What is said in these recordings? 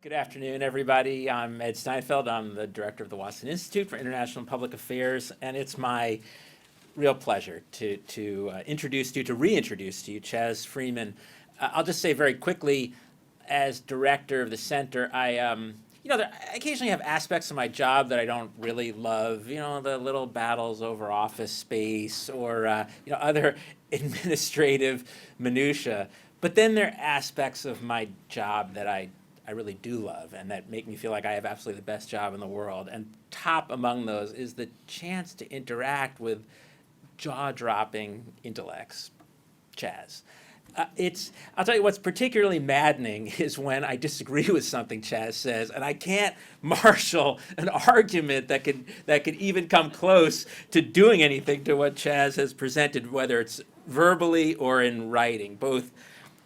Good afternoon, everybody. I'm Ed Steinfeld. I'm the director of the Watson Institute for International and Public Affairs, and it's my real pleasure to reintroduce to you Chas Freeman. I'll just say very quickly, as director of the center, I occasionally have aspects of my job that I don't really love. The little battles over office space or other administrative minutia. But then there are aspects of my job that I really do love and that make me feel like I have absolutely the best job in the world. And top among those is the chance to interact with jaw-dropping intellects, Chas. I'll tell you what's particularly maddening is when I disagree with something Chas says, and I can't marshal an argument that could even come close to doing anything to what Chas has presented, whether it's verbally or in writing, both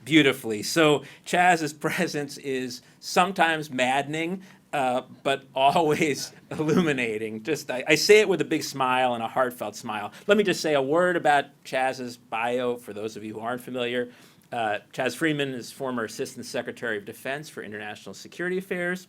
beautifully. So Chas's presence is sometimes maddening, but always illuminating. I say it with a big smile and a heartfelt smile. Let me just say a word about Chas's bio for those of you who aren't familiar. Chas Freeman is former Assistant Secretary of Defense for International Security Affairs.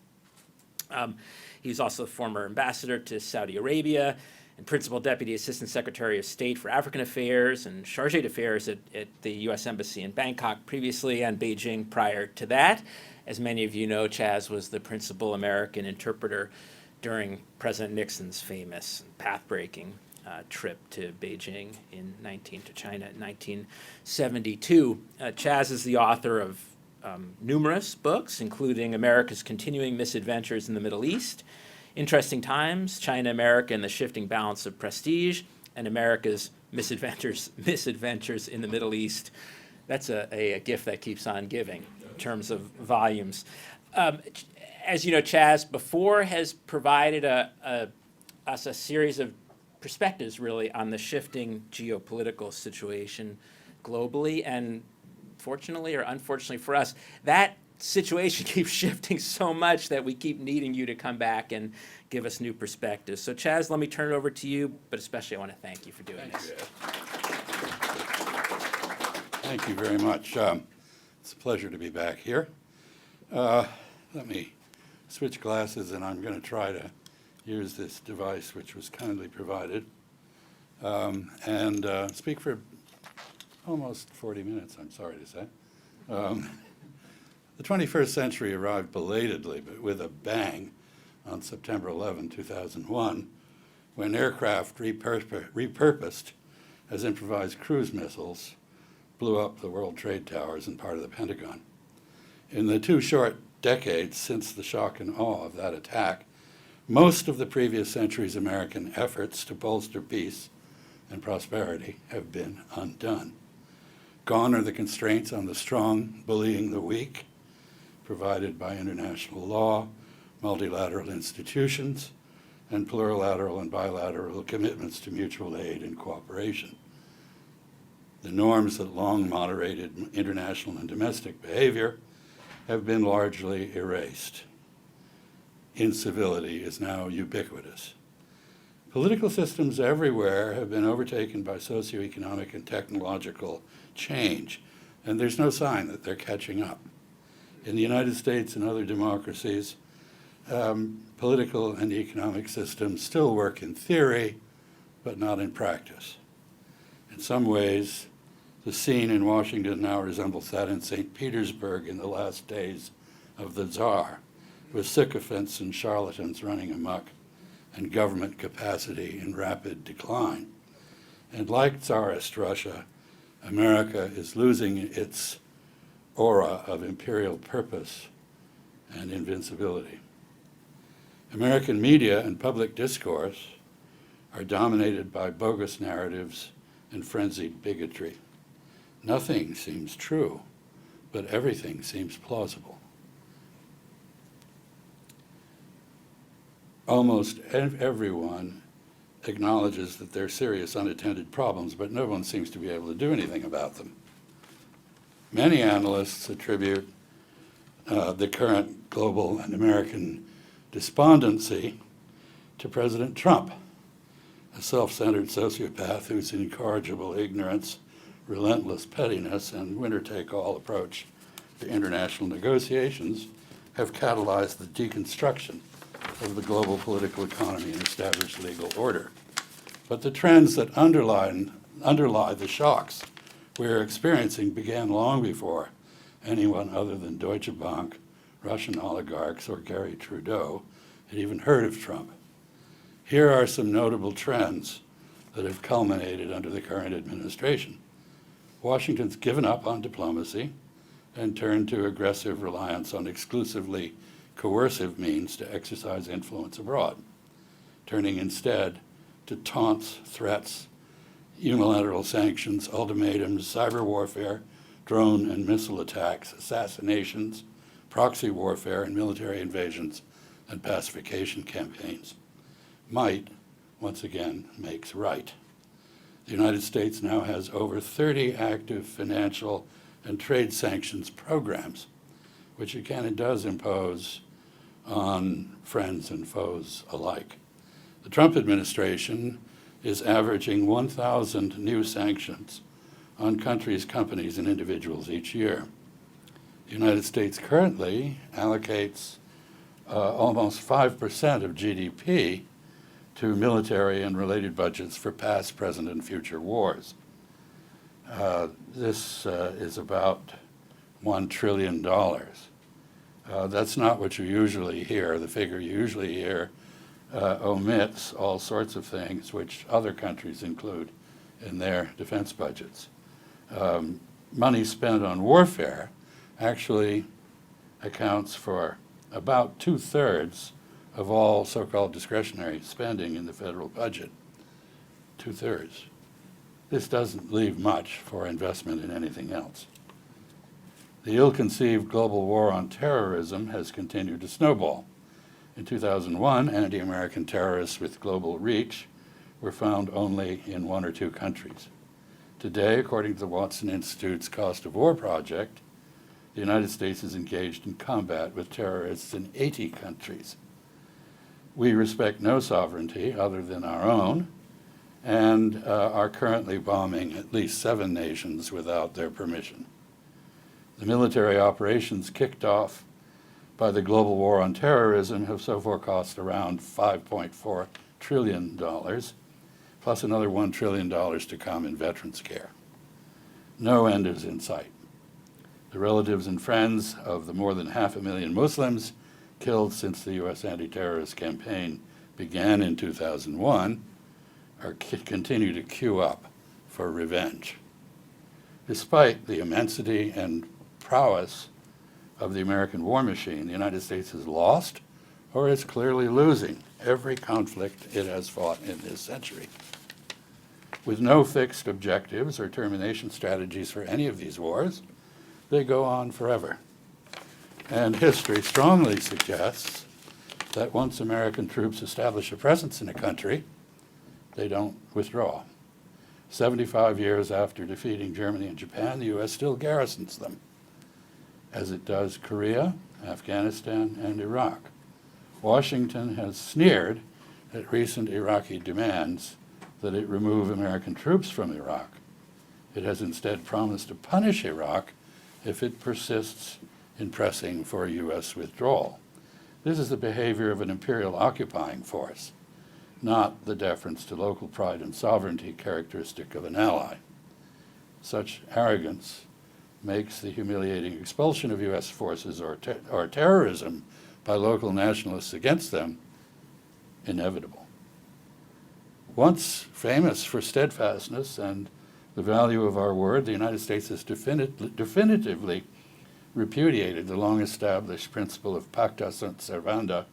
He's also former ambassador to Saudi Arabia and Principal Deputy Assistant Secretary of State for African Affairs and Chargé d'Affaires at the U.S. Embassy in Bangkok previously and Beijing prior to that. As many of you know, Chas was the principal American interpreter during President Nixon's famous path-breaking trip to Beijing to China in 1972. Chas is the author of numerous books, including America's Continuing Misadventures in the Middle East, Interesting Times, China, America, and the Shifting Balance of Prestige, and America's Misadventures in the Middle East. That's a gift that keeps on giving in terms of volumes. As you know, Chas before has provided us a series of perspectives, really, on the shifting geopolitical situation globally, and fortunately or unfortunately for us, that situation keeps shifting so much that we keep needing you to come back and give us new perspectives. So Chas, let me turn it over to you, but especially I want to thank you for doing this. Thank you very much. It's a pleasure to be back here. Let me switch glasses, and I'm going to try to use this device, which was kindly provided, and speak for almost 40 minutes, I'm sorry to say. The 21st century arrived belatedly, but with a bang, on September 11, 2001, when aircraft repurposed as improvised cruise missiles blew up the World Trade Towers and part of the Pentagon. In the 2 short decades since the shock and awe of that attack, most of the previous century's American efforts to bolster peace and prosperity have been undone. Gone are the constraints on the strong bullying the weak, provided by international law, multilateral institutions, and plurilateral and bilateral commitments to mutual aid and cooperation. The norms that long moderated international and domestic behavior have been largely erased. Incivility is now ubiquitous. Political systems everywhere have been overtaken by socioeconomic and technological change, and there's no sign that they're catching up. In the United States and other democracies, political and economic systems still work in theory, but not in practice. In some ways, the scene in Washington now resembles that in St. Petersburg in the last days of the Tsar, with sycophants and charlatans running amok and government capacity in rapid decline. And like Tsarist Russia, America is losing its aura of imperial purpose and invincibility. American media and public discourse are dominated by bogus narratives and frenzied bigotry. Nothing seems true, but everything seems plausible. Almost everyone acknowledges that there are serious unattended problems, but no one seems to be able to do anything about them. Many analysts attribute the current global and American despondency to President Trump, a self-centered sociopath whose incorrigible ignorance, relentless pettiness, and winner-take-all approach to international negotiations have catalyzed the deconstruction of the global political economy and established legal order. But the trends that underlie the shocks we're experiencing began long before anyone other than Deutsche Bank, Russian oligarchs, or Gary Trudeau had even heard of Trump. Here are some notable trends that have culminated under the current administration. Washington's given up on diplomacy and turned to aggressive reliance on exclusively coercive means to exercise influence abroad, turning instead to taunts, threats, unilateral sanctions, ultimatums, cyber warfare, drone and missile attacks, assassinations, proxy warfare, and military invasions and pacification campaigns. Might, once again, makes right. The United States now has over 30 active financial and trade sanctions programs, which again it does impose on friends and foes alike. The Trump administration is averaging 1,000 new sanctions on countries, companies, and individuals each year. The United States currently allocates almost 5% of GDP to military and related budgets for past, present, and future wars. This is about $1 trillion. That's not what you usually hear. The figure you usually hear omits all sorts of things which other countries include in their defense budgets. Money spent on warfare actually accounts for about 2/3 of all so-called discretionary spending in the federal budget. 2/3. This doesn't leave much for investment in anything else. The ill-conceived global war on terrorism has continued to snowball. In 2001, anti-American terrorists with global reach were found only in 1 or 2 countries. Today, according to the Watson Institute's Cost of War project, the United States is engaged in combat with terrorists in 80 countries. We respect no sovereignty other than our own, and are currently bombing at least 7 nations without their permission. The military operations kicked off by the global war on terrorism have so far cost around $5.4 trillion, plus another $1 trillion to come in veterans care. No end is in sight. The relatives and friends of the more than 500,000 Muslims killed since the U.S. anti-terrorist campaign began in 2001 continue to queue up for revenge. Despite the immensity and prowess of the American war machine, the United States has lost or is clearly losing every conflict it has fought in this century. With no fixed objectives or termination strategies for any of these wars, they go on forever. And history strongly suggests that once American troops establish a presence in a country, they don't withdraw. 75 years after defeating Germany and Japan, the U.S. still garrisons them, as it does Korea, Afghanistan, and Iraq. Washington has sneered at recent Iraqi demands that it remove American troops from Iraq. It has instead promised to punish Iraq if it persists in pressing for a U.S. withdrawal. This is the behavior of an imperial occupying force, not the deference to local pride and sovereignty characteristic of an ally. Such arrogance makes the humiliating expulsion of U.S. forces or terrorism by local nationalists against them inevitable. Once famous for steadfastness and the value of our word, the United States has definitively repudiated the long-established principle of pacta sunt servanda,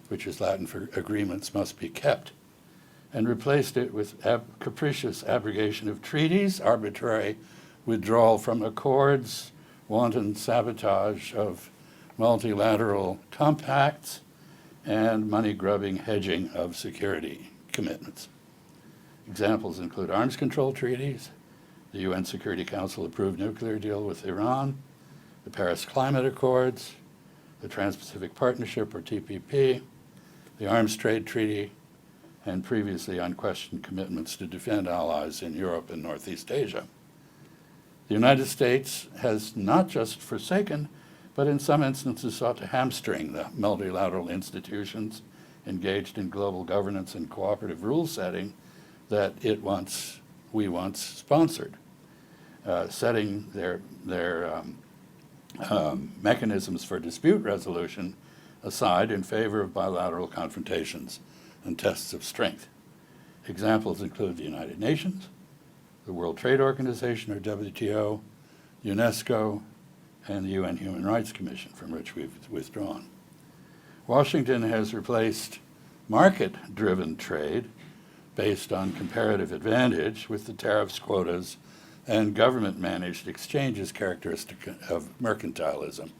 which is Latin for agreements must be kept, and replaced it with capricious abrogation of treaties, arbitrary withdrawal from accords, wanton sabotage of multilateral compacts, and money-grubbing hedging of security commitments. Examples include arms control treaties, the UN Security Council approved nuclear deal with Iran, the Paris Climate Accords, the Trans-Pacific Partnership, or TPP, the Arms Trade Treaty, and previously unquestioned commitments to defend allies in Europe and Northeast Asia. The United States has not just forsaken but in some instances sought to hamstring the multilateral institutions engaged in global governance and cooperative rule setting that we once sponsored, setting their mechanisms for dispute resolution aside in favor of bilateral confrontations and tests of strength. Examples include the United Nations, the World Trade Organization, or WTO, UNESCO, and the UN Human Rights Commission, from which we've withdrawn. Washington has replaced market-driven trade based on comparative advantage with the tariffs, quotas, and government-managed exchanges characteristic of mercantilism.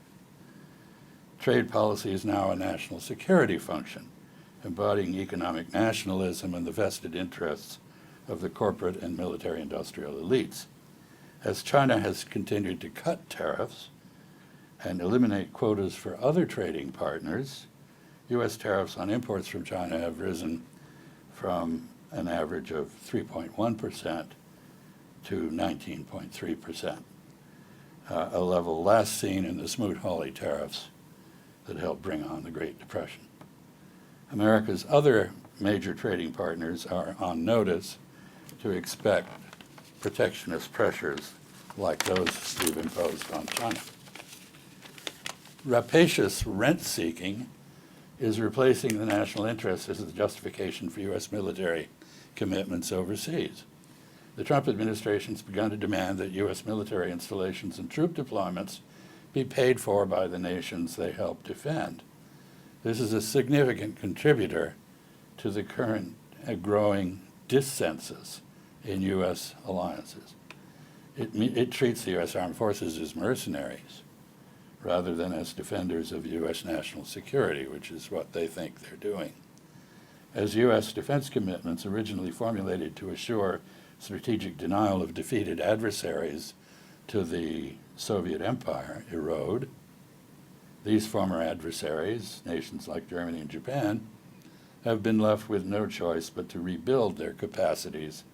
Trade policy is now a national security function, embodying economic nationalism and the vested interests of the corporate and military-industrial elites. As China has continued to cut tariffs and eliminate quotas for other trading partners, U.S. tariffs on imports from China have risen from an average of 3.1% to 19.3%, a level last seen in the Smoot-Hawley tariffs that helped bring on the Great Depression. America's other major trading partners are on notice to expect protectionist pressures like those we've imposed on China. Rapacious rent-seeking is replacing the national interest as the justification for U.S. military commitments overseas. The Trump administration has begun to demand that U.S. military installations and troop deployments be paid for by the nations they help defend. This is a significant contributor to the current growing dissensus in U.S. alliances. It treats the U.S. Armed Forces as mercenaries rather than as defenders of U.S. national security, which is what they think they're doing. As U.S. defense commitments originally formulated to assure strategic denial of defeated adversaries to the Soviet Empire erode, these former adversaries, nations like Germany and Japan, have been left with no choice but to rebuild their capacities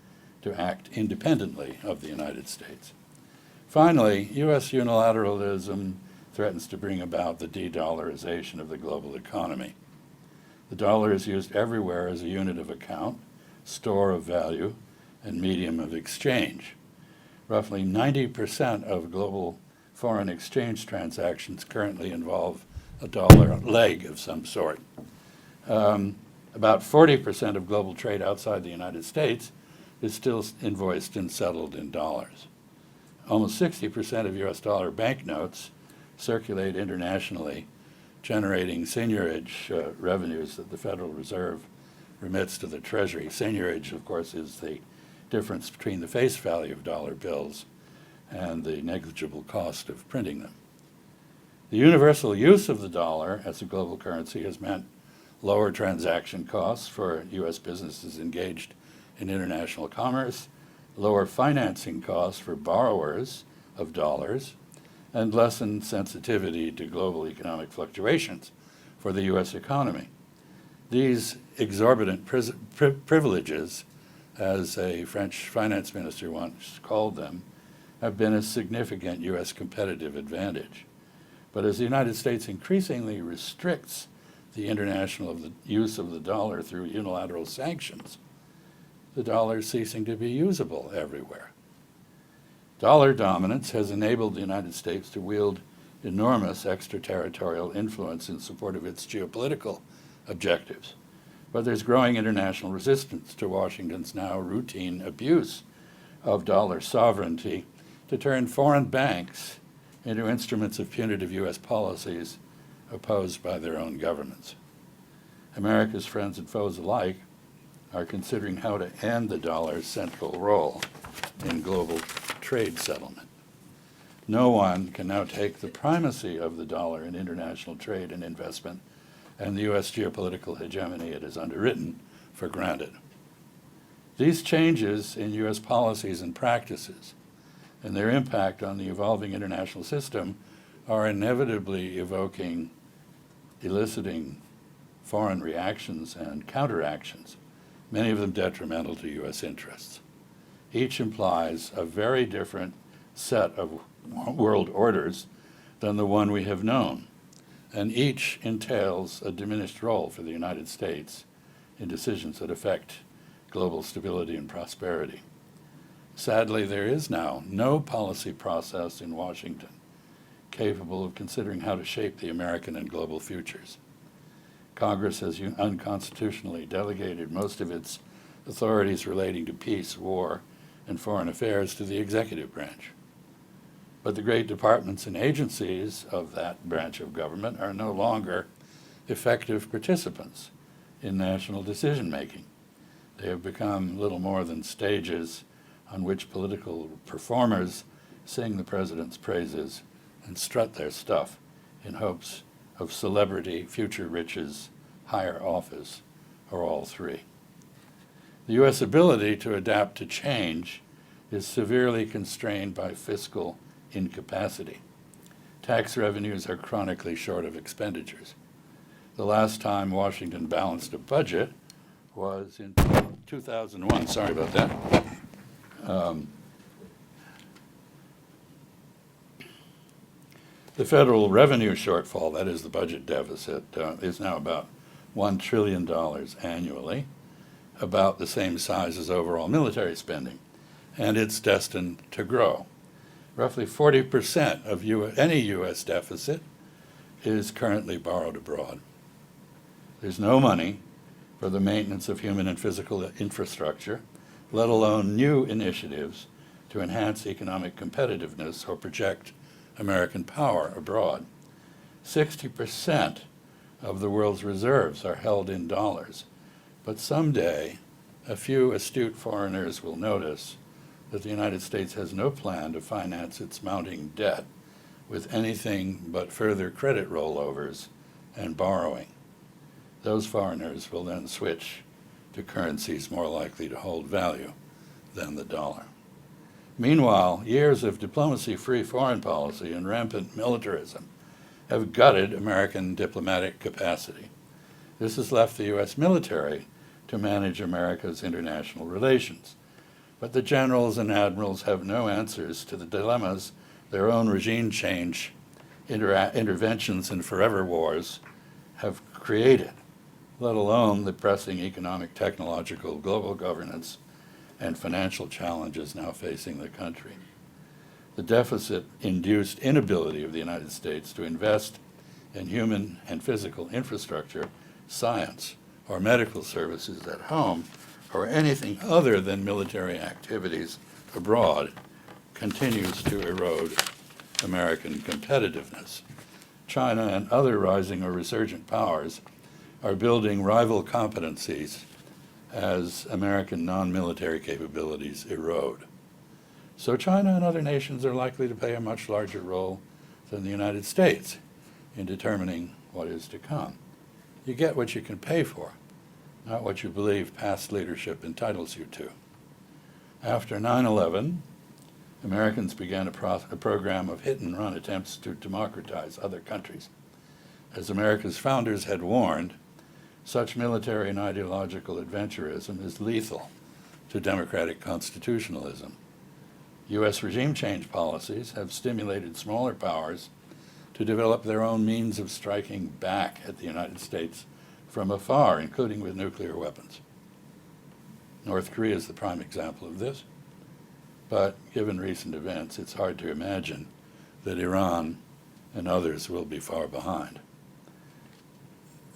to act independently of the United States. Finally, U.S. unilateralism threatens to bring about the de-dollarization of the global economy. The dollar is used everywhere as a unit of account, store of value, and medium of exchange. Roughly 90% of global foreign exchange transactions currently involve a dollar leg of some sort. About 40% of global trade outside the United States is still invoiced and settled in dollars. Almost 60% of US dollar banknotes circulate internationally, generating seigniorage revenues that the Federal Reserve remits to the Treasury. Seigniorage, of course, is the difference between the face value of dollar bills and the negligible cost of printing them. The universal use of the dollar as a global currency has meant lower transaction costs for U.S. businesses engaged in international commerce, lower financing costs for borrowers of dollars, and lessened sensitivity to global economic fluctuations for the U.S. economy. These exorbitant privileges, as a French finance minister once called them, have been a significant U.S. competitive advantage. But as the United States increasingly restricts the use of the dollar through unilateral sanctions, the dollar is ceasing to be usable everywhere. Dollar dominance has enabled the United States to wield enormous extraterritorial influence in support of its geopolitical objectives. But there's growing international resistance to Washington's now routine abuse of dollar sovereignty to turn foreign banks into instruments of punitive U.S. policies opposed by their own governments. America's friends and foes alike are considering how to end the dollar's central role in global trade settlement. No one can now take the primacy of the dollar in international trade and investment and the U.S. geopolitical hegemony it has underwritten for granted. These changes in U.S. policies and practices and their impact on the evolving international system are inevitably eliciting foreign reactions and counteractions, many of them detrimental to U.S. interests. Each implies a very different set of world orders than the one we have known, and each entails a diminished role for the United States in decisions that affect global stability and prosperity. Sadly, there is now no policy process in Washington capable of considering how to shape the American and global futures. Congress has unconstitutionally delegated most of its authorities relating to peace, war, and foreign affairs to the executive branch. But the great departments and agencies of that branch of government are no longer effective participants in national decision-making. They have become little more than stages on which political performers sing the president's praises and strut their stuff in hopes of celebrity, future riches, higher office, or all three. The U.S. ability to adapt to change is severely constrained by fiscal incapacity. Tax revenues are chronically short of expenditures. The last time Washington balanced a budget was in 2001. Sorry about that. The federal revenue shortfall, that is the budget deficit, is now about $1 trillion annually, about the same size as overall military spending, and it's destined to grow. Roughly 40% of any U.S. deficit is currently borrowed abroad. There's no money for the maintenance of human and physical infrastructure, let alone new initiatives to enhance economic competitiveness or project American power abroad. 60% of the world's reserves are held in dollars, but someday a few astute foreigners will notice that the United States has no plan to finance its mounting debt with anything but further credit rollovers and borrowing. Those foreigners will then switch to currencies more likely to hold value than the dollar. Meanwhile, years of diplomacy-free foreign policy and rampant militarism have gutted American diplomatic capacity. This has left the U.S. military to manage America's international relations. But the generals and admirals have no answers to the dilemmas their own regime change interventions and forever wars have created, let alone the pressing economic, technological, global governance, and financial challenges now facing the country. The deficit-induced inability of the United States to invest in human and physical infrastructure, science, or medical services at home, or anything other than military activities abroad, continues to erode American competitiveness. China and other rising or resurgent powers are building rival competencies as American non-military capabilities erode. So China and other nations are likely to play a much larger role than the United States in determining what is to come. You get what you can pay for, not what you believe past leadership entitles you to. After 9/11, Americans began a program of hit-and-run attempts to democratize other countries. As America's founders had warned, such military and ideological adventurism is lethal to democratic constitutionalism. U.S. regime change policies have stimulated smaller powers to develop their own means of striking back at the United States from afar, including with nuclear weapons. North Korea is the prime example of this, but given recent events, it's hard to imagine that Iran and others will be far behind.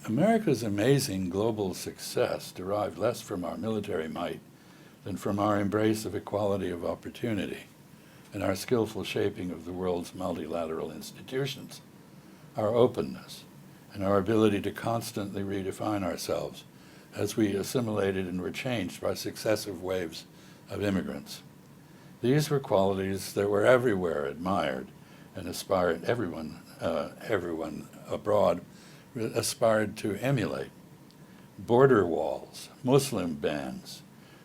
America's amazing global success derived less from our military might than from our embrace of equality of opportunity and our skillful shaping of the world's multilateral institutions, our openness, and our ability to constantly redefine ourselves as we assimilated and were changed by successive waves of immigrants. These were qualities that were everywhere admired and aspired, everyone abroad aspired to emulate. Border walls, Muslim bans,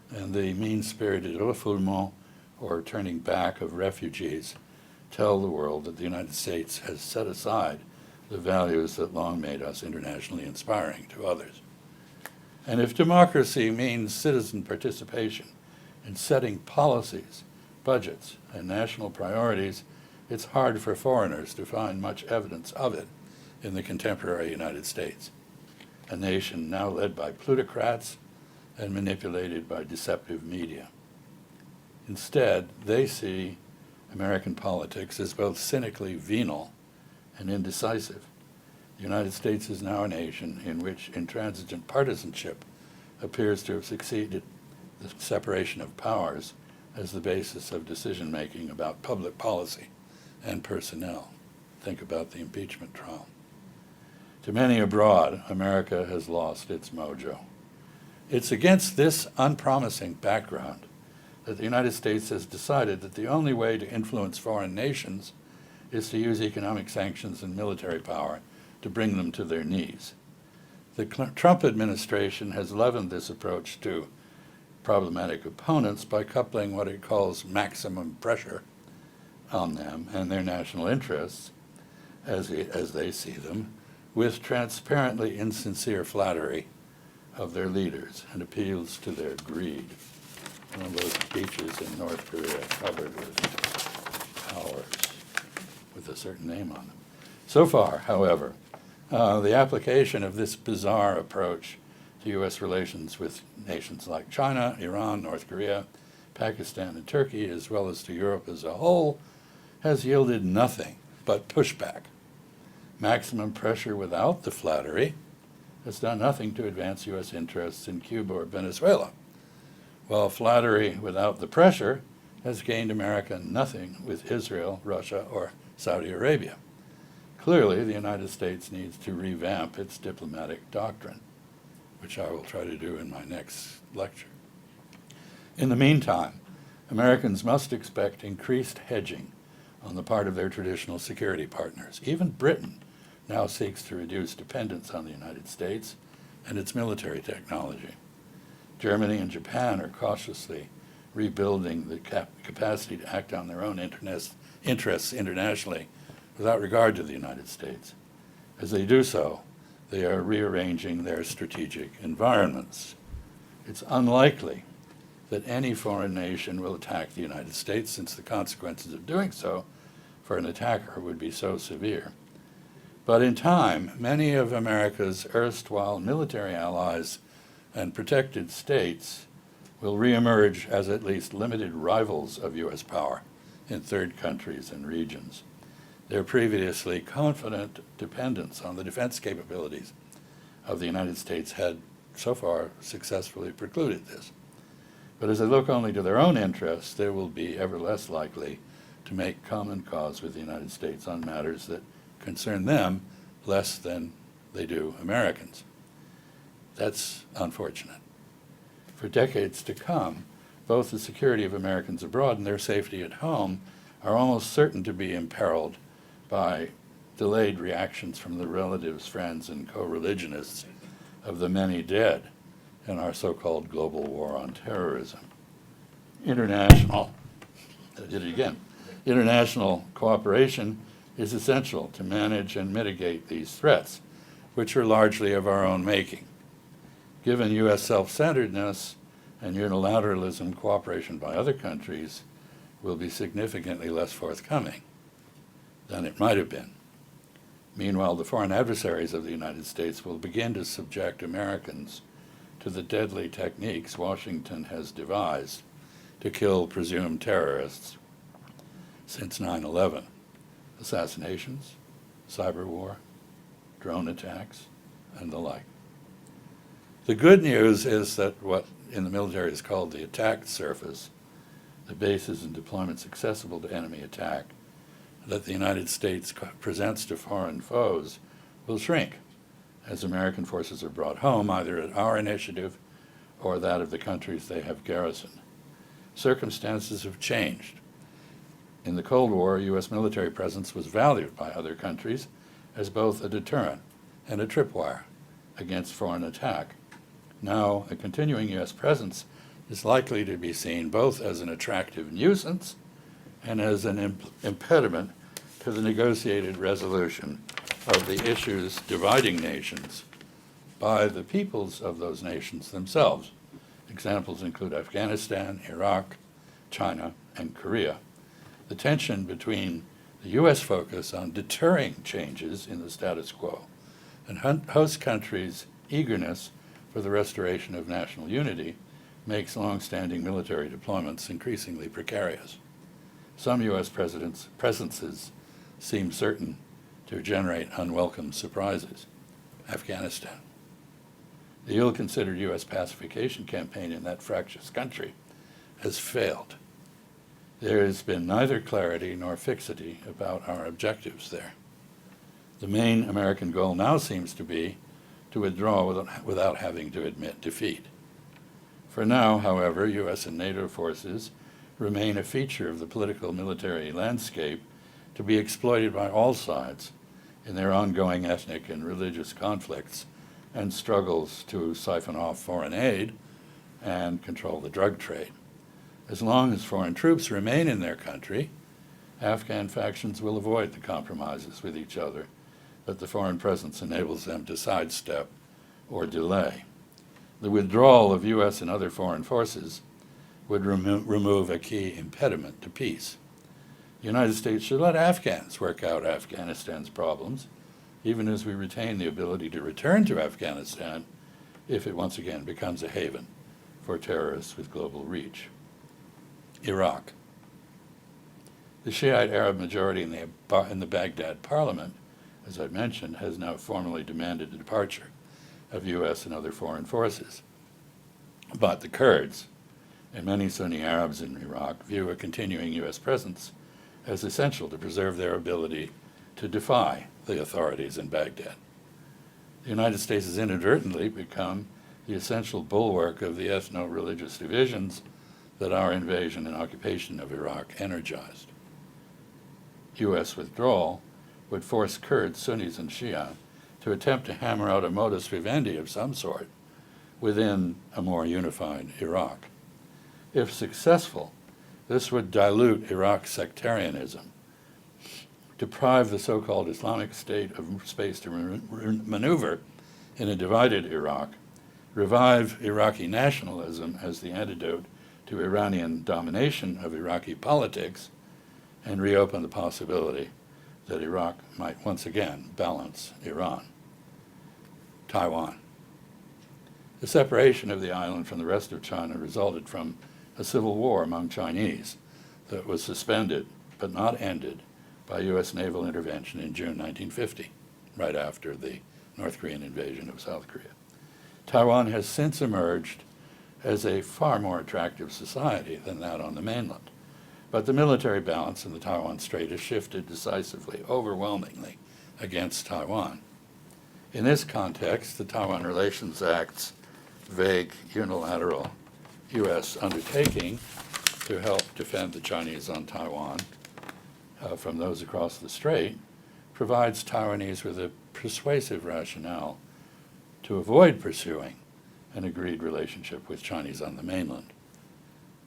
and the mean-spirited refoulement, or turning back of refugees, tell the world that the United States has set aside the values that long made us internationally inspiring to others. And if democracy means citizen participation in setting policies, budgets, and national priorities, it's hard for foreigners to find much evidence of it in the contemporary United States, a nation now led by plutocrats and manipulated by deceptive media. Instead, they see American politics as both cynically venal and indecisive. The United States is now a nation in which intransigent partisanship appears to have succeeded the separation of powers as the basis of decision-making about public policy and personnel. Think about the impeachment trial. To many abroad, America has lost its mojo. It's against this unpromising background that the United States has decided that the only way to influence foreign nations is to use economic sanctions and military power to bring them to their knees. The Trump administration has leavened this approach to problematic opponents by coupling what it calls maximum pressure on them and their national interests, as they see them, with transparently insincere flattery of their leaders and appeals to their greed. One of those beaches in North Korea covered with towers with a certain name on them. So far, however, the application of this bizarre approach to U.S. relations with nations like China, Iran, North Korea, Pakistan, and Turkey, as well as to Europe as a whole, has yielded nothing but pushback. Maximum pressure without the flattery has done nothing to advance U.S. interests in Cuba or Venezuela, while flattery without the pressure has gained America nothing with Israel, Russia, or Saudi Arabia. Clearly, the United States needs to revamp its diplomatic doctrine, which I will try to do in my next lecture. In the meantime, Americans must expect increased hedging on the part of their traditional security partners. Even Britain now seeks to reduce dependence on the United States and its military technology. Germany and Japan are cautiously rebuilding the capacity to act on their own interests internationally without regard to the United States. As they do so, they are rearranging their strategic environments. It's unlikely that any foreign nation will attack the United States, since the consequences of doing so for an attacker would be so severe. But in time, many of America's erstwhile military allies and protected states will reemerge as at least limited rivals of U.S. power in third countries and regions. Their previously confident dependence on the defense capabilities of the United States had so far successfully precluded this. But as they look only to their own interests, they will be ever less likely to make common cause with the United States on matters that concern them less than they do Americans. That's unfortunate. For decades to come, both the security of Americans abroad and their safety at home are almost certain to be imperiled by delayed reactions from the relatives, friends, and co-religionists of the many dead in our so-called global war on terrorism. International cooperation is essential to manage and mitigate these threats, which are largely of our own making. Given U.S. self-centeredness and unilateralism, cooperation by other countries will be significantly less forthcoming than it might have been. Meanwhile, the foreign adversaries of the United States will begin to subject Americans to the deadly techniques Washington has devised to kill presumed terrorists since 9/11. Assassinations, cyber war, drone attacks, and the like. The good news is that what in the military is called the attack surface, the bases and deployments accessible to enemy attack, that the United States presents to foreign foes will shrink as American forces are brought home, either at our initiative or that of the countries they have garrisoned. Circumstances have changed. In the Cold War, U.S. military presence was valued by other countries as both a deterrent and a tripwire against foreign attack. Now, a continuing U.S. presence is likely to be seen both as an attractive nuisance and as an impediment to the negotiated resolution of the issues dividing nations by the peoples of those nations themselves. Examples include Afghanistan, Iraq, China, and Korea. The tension between the the U.S. focus on deterring changes in the status quo and host countries' eagerness for the restoration of national unity makes long-standing military deployments increasingly precarious. Some U.S. presences seem certain to generate unwelcome surprises. Afghanistan. The ill-considered U.S. pacification campaign in that fractious country has failed. There has been neither clarity nor fixity about our objectives there. The main American goal now seems to be to withdraw without having to admit defeat. For now, however, U.S. and NATO forces remain a feature of the political military landscape to be exploited by all sides in their ongoing ethnic and religious conflicts and struggles to siphon off foreign aid and control the drug trade. As long as foreign troops remain in their country, Afghan factions will avoid the compromises with each other that the foreign presence enables them to sidestep or delay. The withdrawal of U.S. and other foreign forces would remove a key impediment to peace. The United States should let Afghans work out Afghanistan's problems, even as we retain the ability to return to Afghanistan if it once again becomes a haven for terrorists with global reach. Iraq. The Shiite Arab majority in the Baghdad parliament, as I mentioned, has now formally demanded the departure of U.S. and other foreign forces. But the Kurds and many Sunni Arabs in Iraq view a continuing U.S. presence as essential to preserve their ability to defy the authorities in Baghdad. The United States has inadvertently become the essential bulwark of the ethno-religious divisions that our invasion and occupation of Iraq energized. U.S. withdrawal would force Kurds, Sunnis, and Shia to attempt to hammer out a modus vivendi of some sort within a more unified Iraq. If successful, this would dilute Iraq's sectarianism, deprive the so-called Islamic State of space to maneuver in a divided Iraq, revive Iraqi nationalism as the antidote to Iranian domination of Iraqi politics, and reopen the possibility that Iraq might once again balance Iran. Taiwan. The separation of the island from the rest of China resulted from a civil war among Chinese that was suspended but not ended by U.S. naval intervention in June 1950, right after the North Korean invasion of South Korea. Taiwan has since emerged as a far more attractive society than that on the mainland. But the military balance in the Taiwan Strait has shifted decisively, overwhelmingly, against Taiwan. In this context, the Taiwan Relations Act's vague, unilateral U.S. undertaking to help defend the Chinese on Taiwan from those across the strait provides Taiwanese with a persuasive rationale to avoid pursuing an agreed relationship with Chinese on the mainland.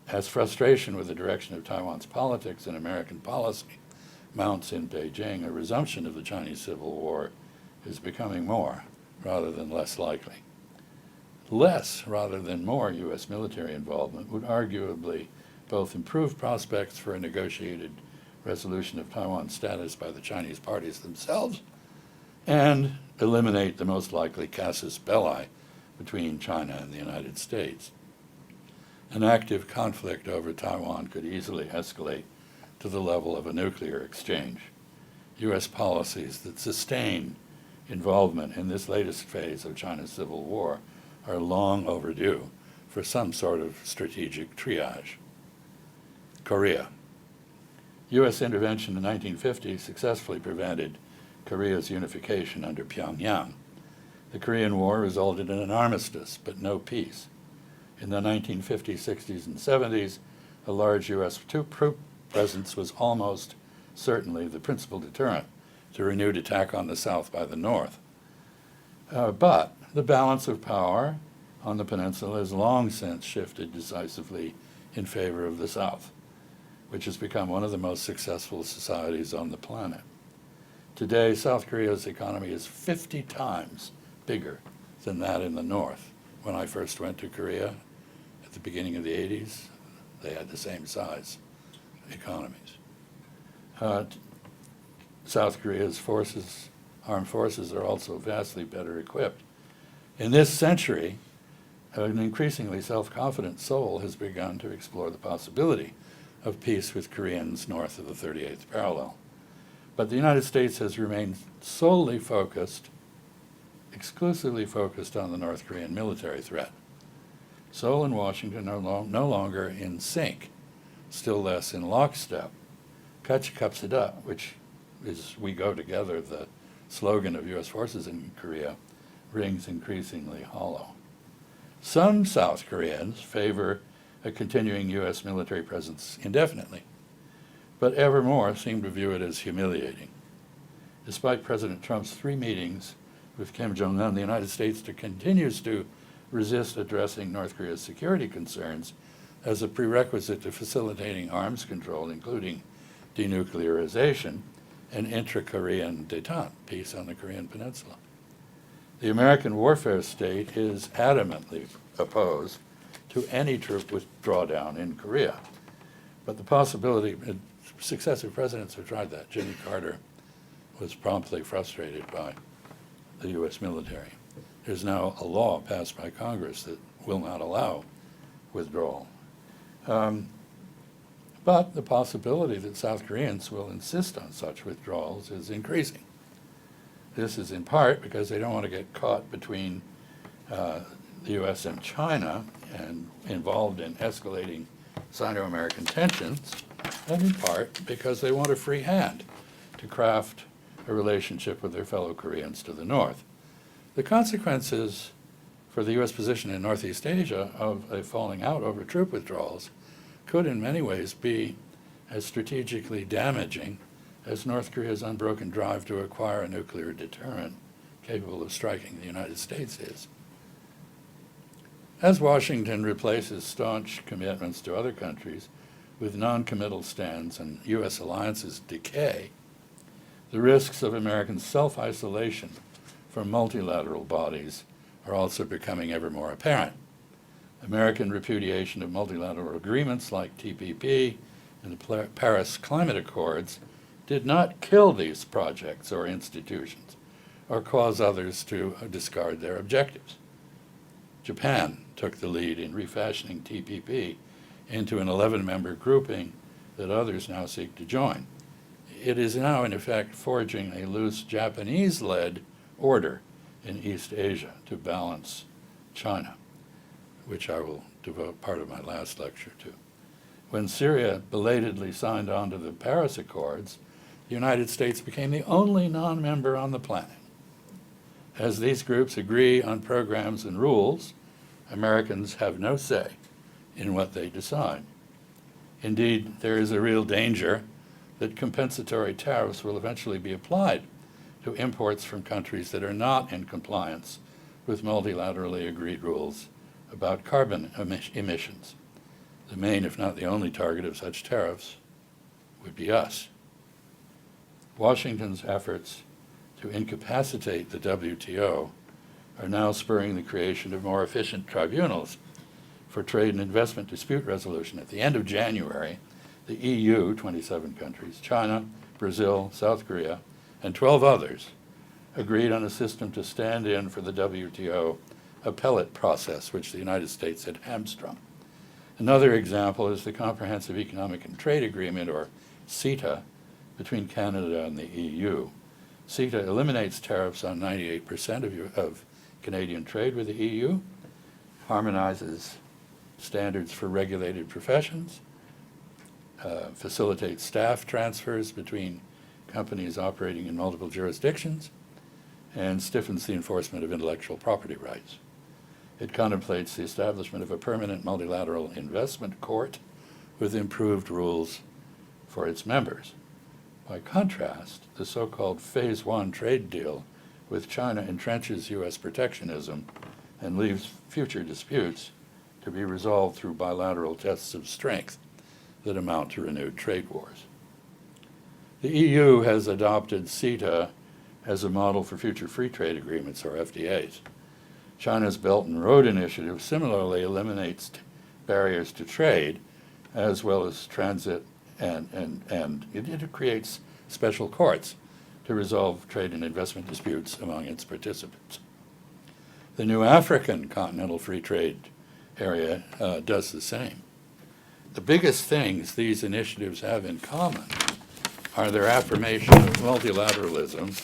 As frustration with the direction of Taiwan's politics and American policy mounts in Beijing, a resumption of the Chinese Civil War is becoming more rather than less likely. Less rather than more U.S. military involvement would arguably both improve prospects for a negotiated resolution of Taiwan's status by the Chinese parties themselves and eliminate the most likely casus belli between China and the United States. An active conflict over Taiwan could easily escalate to the level of a nuclear exchange. U.S. policies that sustain involvement in this latest phase of China's civil war are long overdue for some sort of strategic triage. Korea. U.S. intervention in 1950 successfully prevented Korea's unification under Pyongyang. The Korean War resulted in an armistice, but no peace. In the 1950s, 60s, and 70s, a large U.S. troop presence was almost certainly the principal deterrent to renewed attack on the South by the North. But the balance of power on the peninsula has long since shifted decisively in favor of the South, which has become one of the most successful societies on the planet. Today, South Korea's economy is 50 times bigger than that in the North. When I first went to Korea at the beginning of the 80s, they had the same size economies. South Korea's armed forces are also vastly better equipped. In this century, an increasingly self-confident Seoul has begun to explore the possibility of peace with Koreans north of the 38th parallel. But the United States has remained exclusively focused on the North Korean military threat. Seoul and Washington are no longer in sync, still less in lockstep. Kachikapsida, which is "we go together," the slogan of U.S. forces in Korea, rings increasingly hollow. Some South Koreans favor a continuing U.S. military presence indefinitely, but ever more seem to view it as humiliating. Despite President Trump's 3 meetings with Kim Jong-un, the United States continues to resist addressing North Korea's security concerns as a prerequisite to facilitating arms control, including denuclearization and intra-Korean détente, peace on the Korean Peninsula. The American warfare state is adamantly opposed to any troop drawdown in Korea. But the possibility, successive presidents have tried that. Jimmy Carter was promptly frustrated by the U.S. military. There's now a law passed by Congress that will not allow withdrawal. But the possibility that South Koreans will insist on such withdrawals is increasing. This is in part because they don't want to get caught between the U.S. and China and involved in escalating Sino-American tensions, and in part because they want a free hand to craft a relationship with their fellow Koreans to the north. The consequences for the U.S. position in Northeast Asia of a falling out over troop withdrawals could in many ways be as strategically damaging as North Korea's unbroken drive to acquire a nuclear deterrent capable of striking the United States is. As Washington replaces staunch commitments to other countries with non-committal stands and U.S. alliances decay, the risks of American self-isolation from multilateral bodies are also becoming ever more apparent. American repudiation of multilateral agreements like TPP and the Paris Climate Accords did not kill these projects or institutions or cause others to discard their objectives. Japan took the lead in refashioning TPP into an 11-member grouping that others now seek to join. It is now, in effect, forging a loose Japanese-led order in East Asia to balance China, which I will devote part of my last lecture to. When Syria belatedly signed on to the Paris Accords, the United States became the only non-member on the planet. As these groups agree on programs and rules, Americans have no say in what they decide. Indeed, there is a real danger that compensatory tariffs will eventually be applied to imports from countries that are not in compliance with multilaterally agreed rules about carbon emissions. The main, if not the only, target of such tariffs would be us. Washington's efforts to incapacitate the WTO are now spurring the creation of more efficient tribunals for trade and investment dispute resolution. At the end of January, the EU, 27 countries, China, Brazil, South Korea, and 12 others agreed on a system to stand in for the WTO appellate process, which the United States had hamstrung. Another example is the Comprehensive Economic and Trade Agreement, or CETA, between Canada and the EU. CETA eliminates tariffs on 98% of Canadian trade with the EU, harmonizes standards for regulated professions, facilitates staff transfers between companies operating in multiple jurisdictions, and stiffens the enforcement of intellectual property rights. It contemplates the establishment of a permanent multilateral investment court with improved rules for its members. By contrast, the so-called Phase 1 trade deal with China entrenches U.S. protectionism and leaves future disputes to be resolved through bilateral tests of strength that amount to renewed trade wars. The EU has adopted CETA as a model for future free trade agreements, or FTAs. China's Belt and Road Initiative similarly eliminates barriers to trade as well as transit, and it creates special courts to resolve trade and investment disputes among its participants. The new African Continental Free Trade Area does the same. The biggest things these initiatives have in common are their affirmation of multilateralism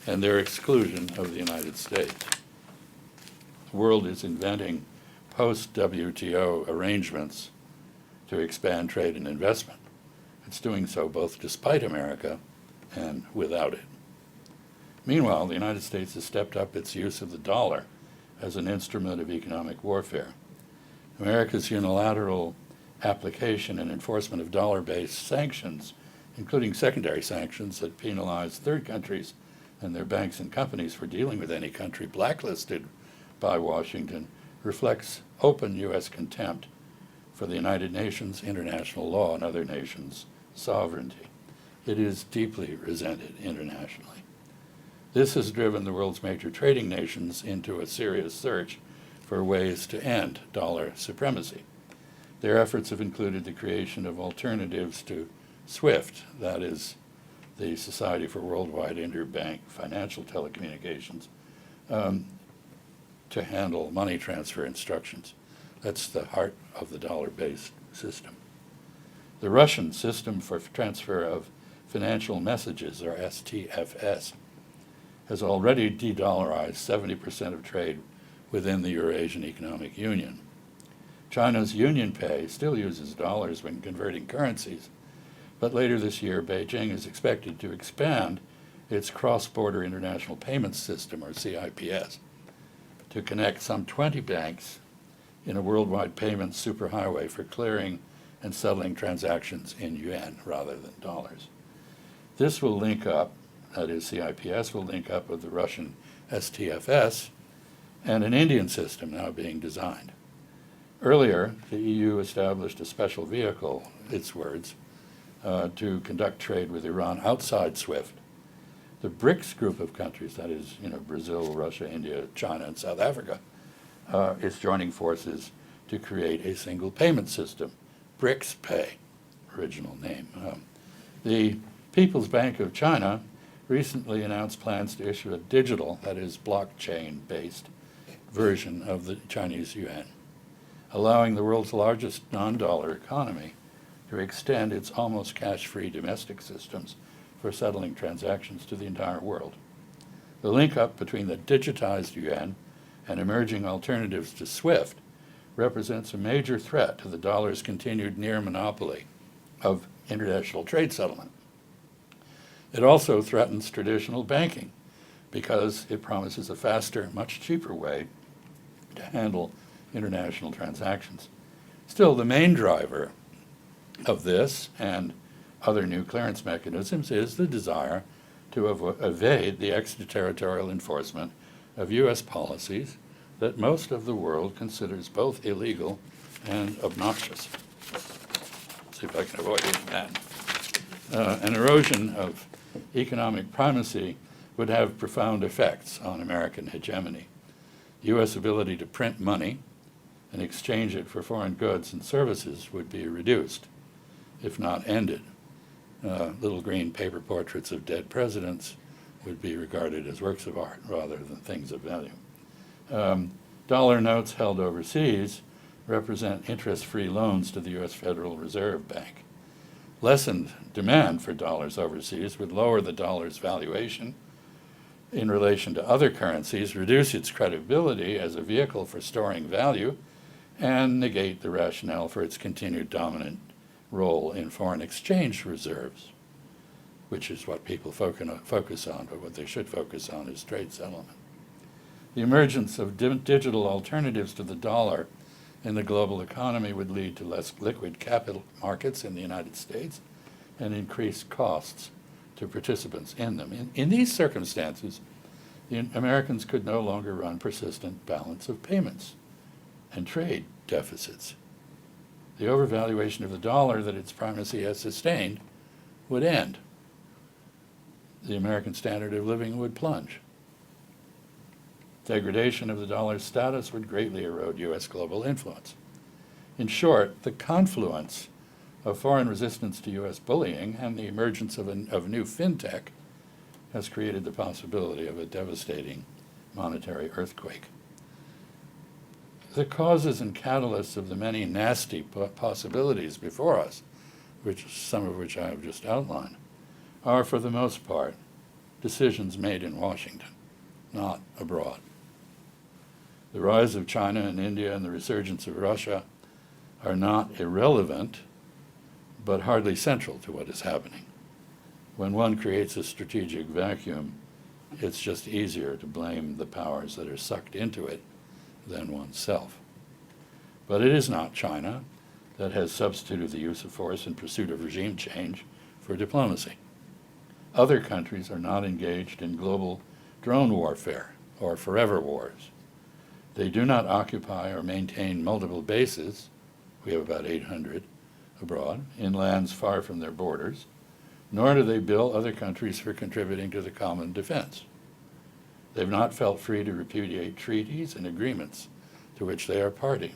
and their exclusion of the United States. The world is inventing post-WTO arrangements to expand trade and investment. It's doing so both despite America and without it. Meanwhile, the United States has stepped up its use of the dollar as an instrument of economic warfare. America's unilateral application and enforcement of dollar-based sanctions, including secondary sanctions that penalize third countries and their banks and companies for dealing with any country blacklisted by Washington, reflects open U.S. contempt for the United Nations, international law, and other nations' sovereignty. It is deeply resented internationally. This has driven the world's major trading nations into a serious search for ways to end dollar supremacy. Their efforts have included the creation of alternatives to SWIFT, that is, the Society for Worldwide Interbank Financial Telecommunications, to handle money transfer instructions. That's the heart of the dollar-based system. The Russian System for Transfer of Financial Messages, or STFS, has already de-dollarized 70% of trade within the Eurasian Economic Union. China's UnionPay still uses dollars when converting currencies, but later this year, Beijing is expected to expand its cross-border international payments system, or CIPS, to connect some 20 banks in a worldwide payments superhighway for clearing and settling transactions in yuan rather than dollars. This will link up, that is, CIPS will link up with the Russian STFS and an Indian system now being designed. Earlier, the EU established a special vehicle, its words, to conduct trade with Iran outside SWIFT. The BRICS group of countries, that is, Brazil, Russia, India, China, and South Africa, is joining forces to create a single payment system, BRICS Pay, original name. The People's Bank of China recently announced plans to issue a digital, that is, blockchain-based version of the Chinese yuan, allowing the world's largest non-dollar economy to extend its almost cash-free domestic systems for settling transactions to the entire world. The link-up between the digitized yuan and emerging alternatives to SWIFT represents a major threat to the dollar's continued near monopoly of international trade settlement. It also threatens traditional banking because it promises a faster, much cheaper way to handle international transactions. Still, the main driver of this and other new clearance mechanisms is the desire to evade the extraterritorial enforcement of U.S. policies that most of the world considers both illegal and obnoxious. See if I can avoid that. An erosion of economic primacy would have profound effects on American hegemony. U.S. ability to print money and exchange it for foreign goods and services would be reduced, if not ended. Little green paper portraits of dead presidents would be regarded as works of art rather than things of value. Dollar notes held overseas represent interest-free loans to the U.S. Federal Reserve Bank. Lessened demand for dollars overseas would lower the dollar's valuation in relation to other currencies, reduce its credibility as a vehicle for storing value, and negate the rationale for its continued dominant role in foreign exchange reserves, which is what people focus on, but what they should focus on is trade settlement. The emergence of digital alternatives to the dollar in the global economy would lead to less liquid capital markets in the United States and increased costs to participants in them. In these circumstances, the Americans could no longer run persistent balance of payments and trade deficits. The overvaluation of the dollar that its primacy has sustained would end. The American standard of living would plunge. Degradation of the dollar's status would greatly erode U.S. global influence. In short, the confluence of foreign resistance to U.S. bullying and the emergence of new fintech has created the possibility of a devastating monetary earthquake. The causes and catalysts of the many nasty possibilities before us, some of which I have just outlined, are for the most part decisions made in Washington, not abroad. The rise of China and India and the resurgence of Russia are not irrelevant, but hardly central to what is happening. When one creates a strategic vacuum, it's just easier to blame the powers that are sucked into it than oneself. But it is not China that has substituted the use of force in pursuit of regime change for diplomacy. Other countries are not engaged in global drone warfare or forever wars. They do not occupy or maintain multiple bases, we have about 800 abroad, in lands far from their borders, nor do they bill other countries for contributing to the common defense. They've not felt free to repudiate treaties and agreements to which they are party.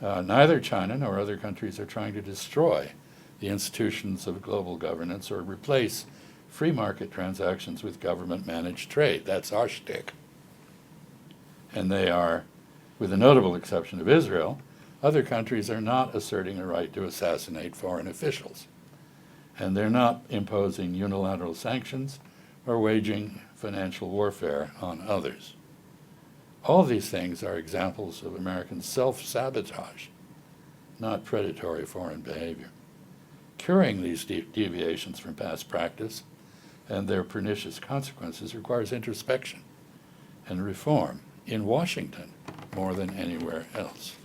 Neither China nor other countries are trying to destroy the institutions of global governance or replace free market transactions with government-managed trade. That's our shtick. And they are, with the notable exception of Israel, other countries are not asserting a right to assassinate foreign officials. And they're not imposing unilateral sanctions or waging financial warfare on others. All these things are examples of American self-sabotage, not predatory foreign behavior. Curing these deviations from past practice and their pernicious consequences requires introspection and reform in Washington more than anywhere else.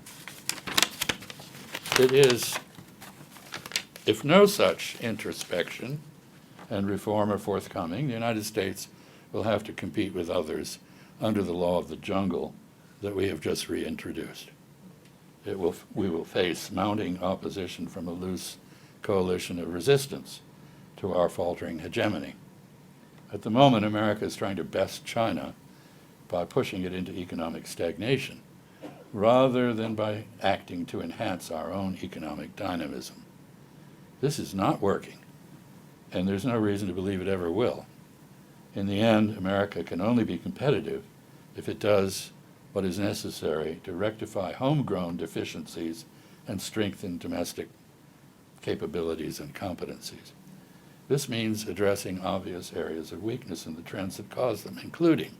It is, if no such introspection and reform are forthcoming, the United States will have to compete with others under the law of the jungle that we have just reintroduced. We will face mounting opposition from a loose coalition of resistance to our faltering hegemony. At the moment, America is trying to best China by pushing it into economic stagnation, rather than by acting to enhance our own economic dynamism. This is not working, and there's no reason to believe it ever will. In the end, America can only be competitive if it does what is necessary to rectify homegrown deficiencies and strengthen domestic capabilities and competencies. This means addressing obvious areas of weakness in the trends that cause them, including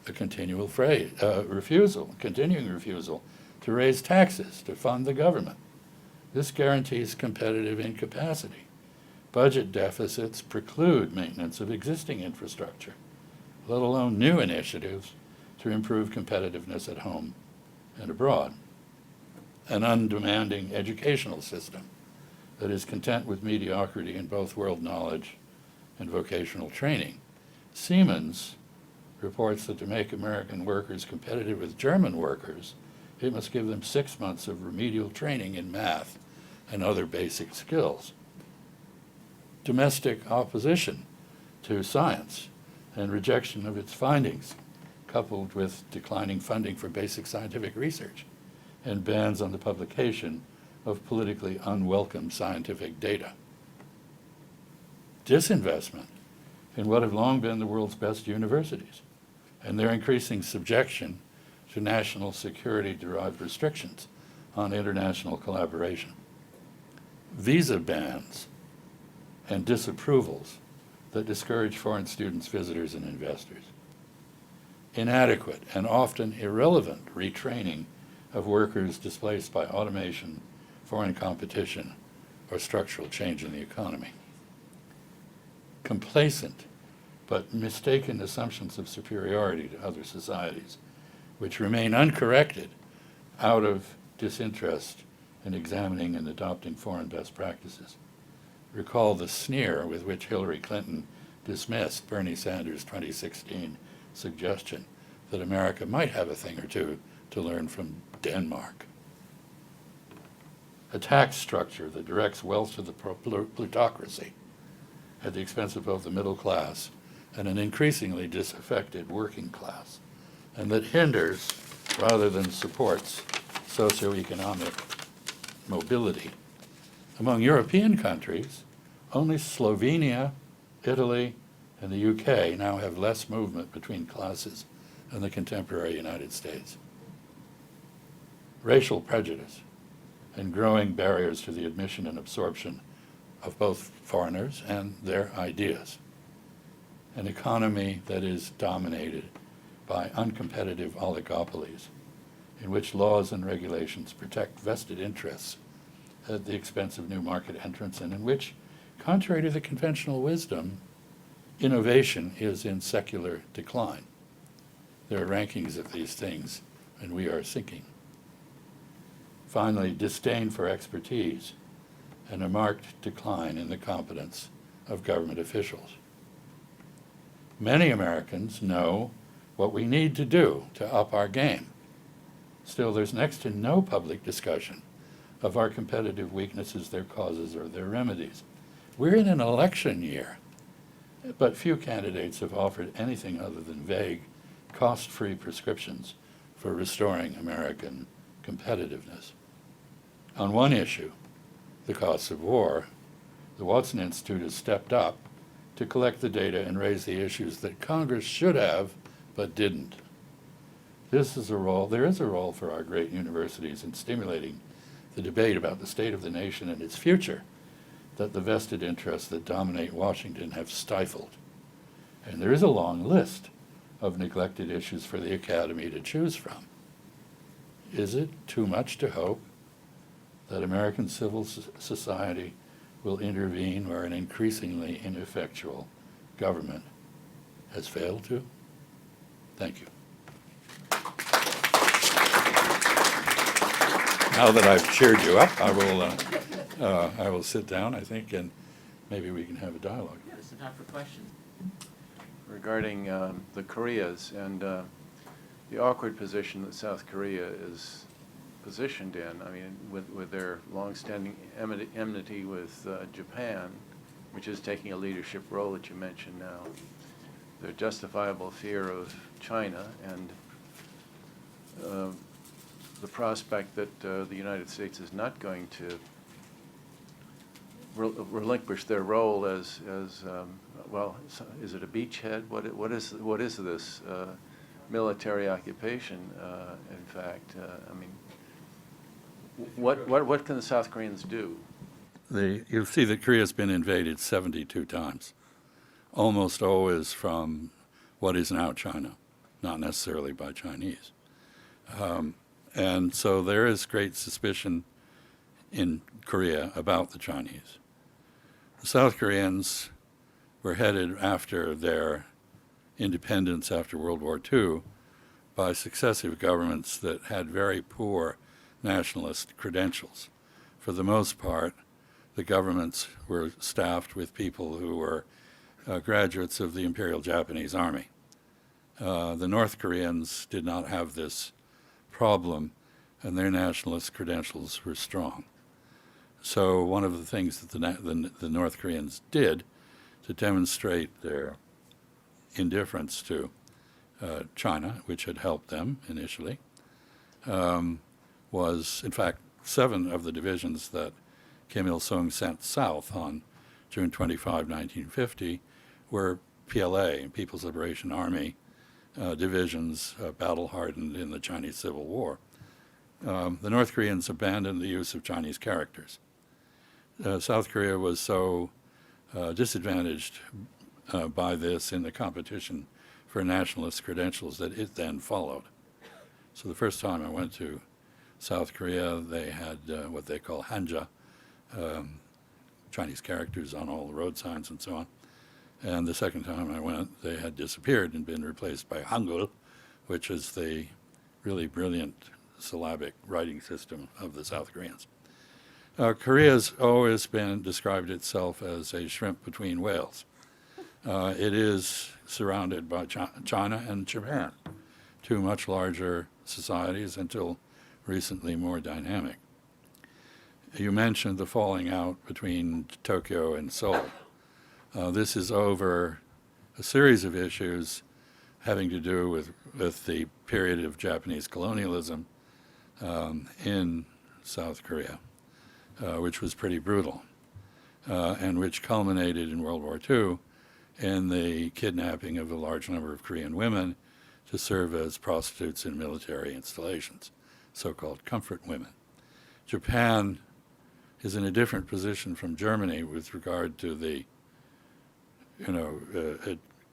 a continuing refusal to raise taxes to fund the government. This guarantees competitive incapacity. Budget deficits preclude maintenance of existing infrastructure, let alone new initiatives to improve competitiveness at home and abroad. An undemanding educational system that is content with mediocrity in both world knowledge and vocational training. Siemens reports that to make American workers competitive with German workers, it must give them 6 months of remedial training in math and other basic skills. Domestic opposition to science and rejection of its findings, coupled with declining funding for basic scientific research and bans on the publication of politically unwelcome scientific data. Disinvestment in what have long been the world's best universities and their increasing subjection to national security-derived restrictions on international collaboration. Visa bans and disapprovals that discourage foreign students, visitors, and investors. Inadequate and often irrelevant retraining of workers displaced by automation, foreign competition, or structural change in the economy. Complacent but mistaken assumptions of superiority to other societies, which remain uncorrected out of disinterest in examining and adopting foreign best practices. Recall the sneer with which Hillary Clinton dismissed Bernie Sanders' 2016 suggestion that America might have a thing or two to learn from Denmark. A tax structure that directs wealth to the plutocracy at the expense of both the middle class and an increasingly disaffected working class, and that hinders rather than supports socioeconomic mobility. Among European countries, only Slovenia, Italy, and the UK now have less movement between classes than the contemporary United States. Racial prejudice and growing barriers to the admission and absorption of both foreigners and their ideas. An economy that is dominated by uncompetitive oligopolies in which laws and regulations protect vested interests at the expense of new market entrants, and in which, contrary to the conventional wisdom, innovation is in secular decline. There are rankings of these things, and we are sinking. Finally, disdain for expertise and a marked decline in the competence of government officials. Many Americans know what we need to do to up our game. Still, there's next to no public discussion of our competitive weaknesses, their causes, or their remedies. We're in an election year, but few candidates have offered anything other than vague, cost-free prescriptions for restoring American competitiveness. On one issue, the costs of war, the Watson Institute has stepped up to collect the data and raise the issues that Congress should have but didn't. There is a role for our great universities in stimulating the debate about the state of the nation and its future that the vested interests that dominate Washington have stifled. And there is a long list of neglected issues for the Academy to choose from. Is it too much to hope that American civil society will intervene where an increasingly ineffectual government has failed to? Thank you. Now that I've cheered you up, I will sit down, I think, and maybe we can have a dialogue. Yeah, there's some time for questions. Regarding the Koreas and the awkward position that South Korea is positioned in, I mean, with their longstanding enmity with Japan, which is taking a leadership role that you mentioned now, their justifiable fear of China, and the prospect that the United States is not going to relinquish their role as well, is it a beachhead? What is this military occupation? In fact, I mean, what can the South Koreans do? You see that Korea's been invaded 72 times, almost always from what is now China, not necessarily by Chinese. And so there is great suspicion in Korea about the Chinese. The South Koreans were headed after their independence after World War II by successive governments that had very poor nationalist credentials. For the most part, the governments were staffed with people who were graduates of the Imperial Japanese Army. The North Koreans did not have this problem, and their nationalist credentials were strong. So one of the things that the North Koreans did to demonstrate their indifference to China, which had helped them initially, was, in fact, 7 of the divisions that Kim Il-sung sent south on June 25, 1950, were PLA, People's Liberation Army, divisions battle-hardened in the Chinese Civil War. The North Koreans abandoned the use of Chinese characters. South Korea was so disadvantaged by this in the competition for nationalist credentials that it then followed. So the first time I went to South Korea, they had what they call hanja, Chinese characters on all the road signs and so on. And the second time I went, they had disappeared and been replaced by Hangul, which is the really brilliant syllabic writing system of the South Koreans. Korea's always described itself as a shrimp between whales. It is surrounded by China and Japan, 2 much larger societies, until recently more dynamic. You mentioned the falling out between Tokyo and Seoul. This is over a series of issues having to do with the period of Japanese colonialism in South Korea, which was pretty brutal, and which culminated in World War II in the kidnapping of a large number of Korean women to serve as prostitutes in military installations, so-called comfort women. Japan is in a different position from Germany with regard to the,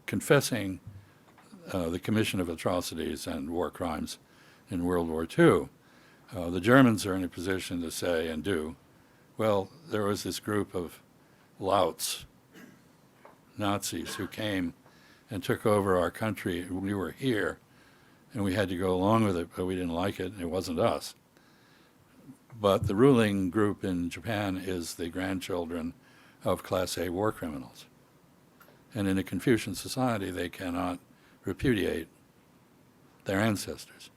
confessing the commission of atrocities and war crimes in World War II. The Germans are in a position to say and do, well, there was this group of louts, Nazis, who came and took over our country. We were here, and we had to go along with it, but we didn't like it, and it wasn't us. But the ruling group in Japan is the grandchildren of Class A war criminals. And in a Confucian society, they cannot repudiate their ancestors.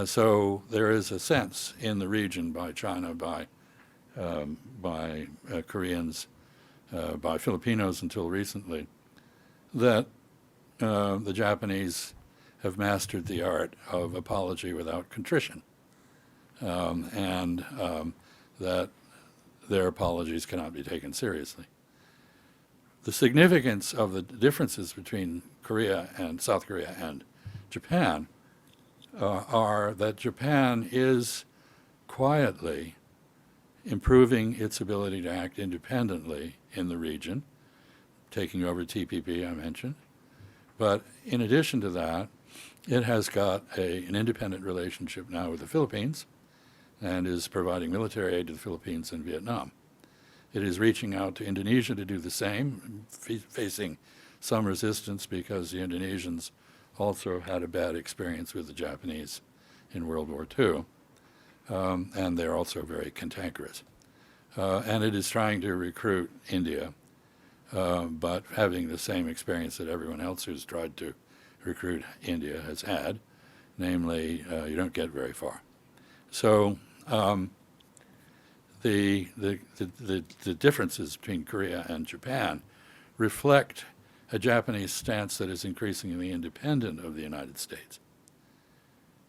So there is a sense in the region by China, by Koreans, by Filipinos until recently, that the Japanese have mastered the art of apology without contrition, and that their apologies cannot be taken seriously. The significance of the differences between Korea and South Korea and Japan are that Japan is quietly improving its ability to act independently in the region, taking over TPP I mentioned. But in addition to that, it has got an independent relationship now with the Philippines and is providing military aid to the Philippines and Vietnam. It is reaching out to Indonesia to do the same, facing some resistance because the Indonesians also had a bad experience with the Japanese in World War II, and they're also very cantankerous. And it is trying to recruit India, but having the same experience that everyone else who's tried to recruit India has had, namely, you don't get very far. So the differences between Korea and Japan reflect a Japanese stance that is increasingly independent of the United States.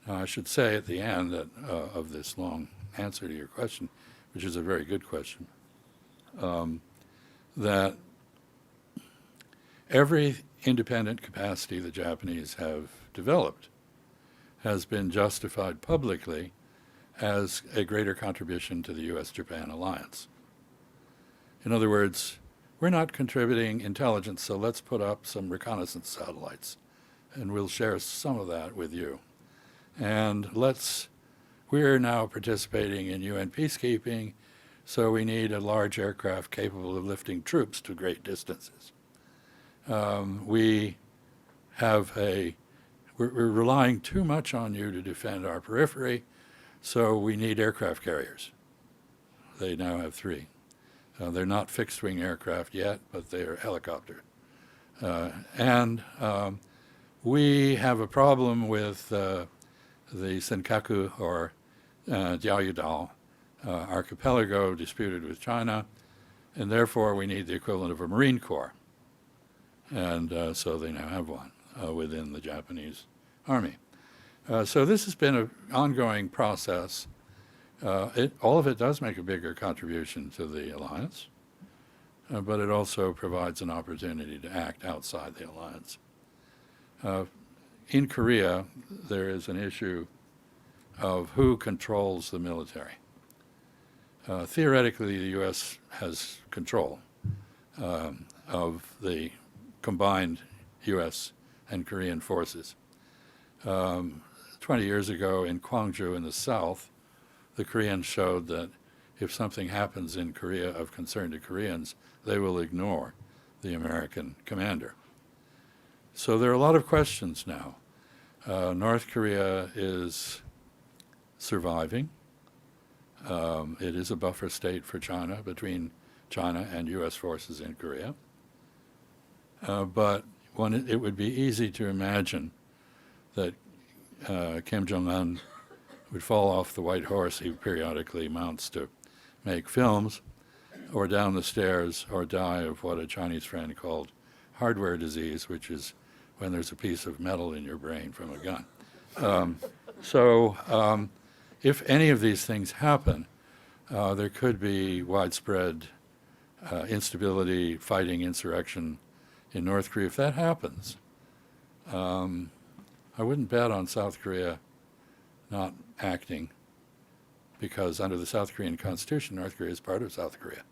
Now, I should say at the end that, of this long answer to your question, which is a very good question, that every independent capacity the Japanese have developed has been justified publicly as a greater contribution to the U.S.-Japan alliance. In other words, we're not contributing intelligence, so let's put up some reconnaissance satellites, and we'll share some of that with you. And we're now participating in UN peacekeeping, so we need a large aircraft capable of lifting troops to great distances. We're relying too much on you to defend our periphery, so we need aircraft carriers. They now have 3. They're not fixed-wing aircraft yet, but they're helicopter. And we have a problem with the Senkaku or Diaoyudao archipelago disputed with China, and therefore we need the equivalent of a Marine Corps. And so they now have one within the Japanese Army. So this has been an ongoing process. All of it does make a bigger contribution to the alliance, but it also provides an opportunity to act outside the alliance. In Korea, there is an issue of who controls the military. Theoretically, the U.S. has control of the combined U.S. and Korean forces. 20 years ago in Gwangju in the south, the Koreans showed that if something happens in Korea of concern to Koreans, they will ignore the American commander. So there are a lot of questions now. North Korea is surviving. It is a buffer state for China between China and U.S. forces in Korea. But it would be easy to imagine that Kim Jong-un would fall off the white horse he periodically mounts to make films, or down the stairs, or die of what a Chinese friend called hardware disease, which is when there's a piece of metal in your brain from a gun. If any of these things happen, there could be widespread instability, fighting, insurrection in North Korea. If that happens, I wouldn't bet on South Korea not acting, because under the South Korean Constitution, North Korea is part of South Korea.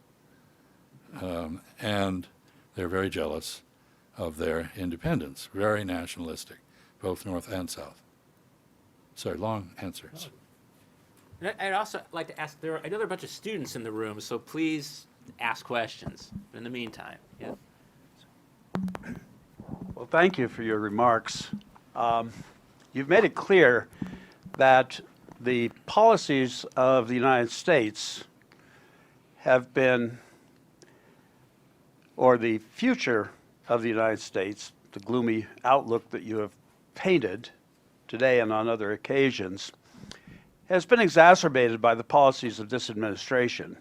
And they're very jealous of their independence, very nationalistic, both North and South. Sorry, long answers. And I'd also like to ask, I know there are a bunch of students in the room, so please ask questions in the meantime. Yeah. Well, thank you for your remarks. You've made it clear that the policies of the United States have been, or the future of the United States, the gloomy outlook that you have painted today and on other occasions, has been exacerbated by the policies of this administration.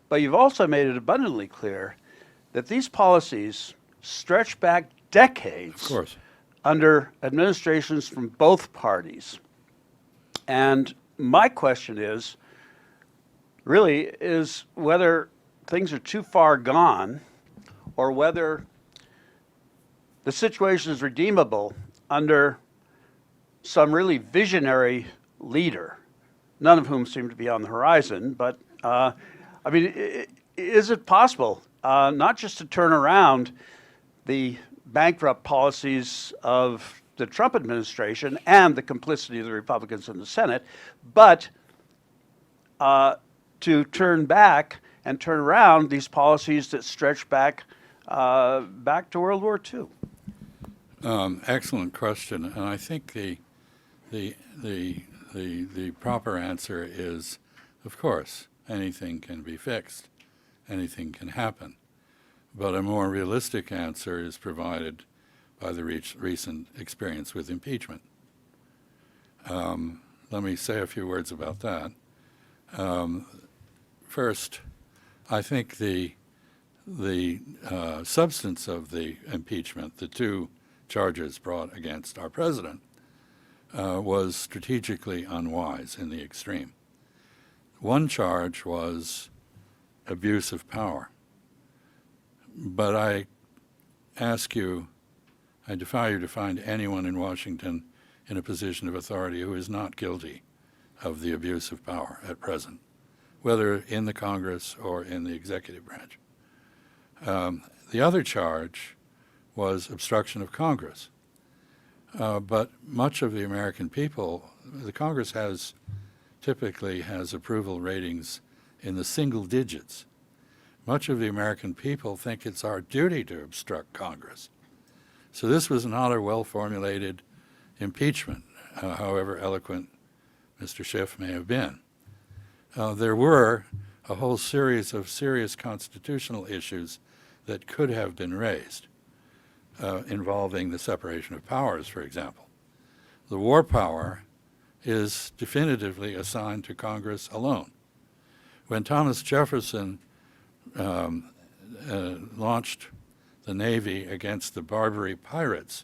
But you've also made it abundantly clear that these policies stretch back decades Of course. under administrations from both parties. And my question is whether things are too far gone, or whether the situation is redeemable under some really visionary leader, none of whom seem to be on the horizon. But is it possible not just to turn around the bankrupt policies of the Trump administration and the complicity of the Republicans in the Senate, but to turn back and turn around these policies that stretch back to World War II? Excellent question, and I think the proper answer is, of course, anything can be fixed, anything can happen. But a more realistic answer is provided by the recent experience with impeachment. Let me say a few words about that. First, I think the substance of the impeachment, the two charges brought against our president, was strategically unwise in the extreme. One charge was abuse of power. But I defy you to find anyone in Washington in a position of authority who is not guilty of the abuse of power at present, whether in the Congress or in the executive branch. The other charge was obstruction of Congress. But much of the American people, the Congress typically has approval ratings in the single digits. Much of the American people think it's our duty to obstruct Congress. So this was not a well-formulated impeachment, however eloquent Mr. Schiff may have been. There were a whole series of serious constitutional issues that could have been raised, involving the separation of powers, for example. The war power is definitively assigned to Congress alone. When Thomas Jefferson launched the Navy against the Barbary pirates,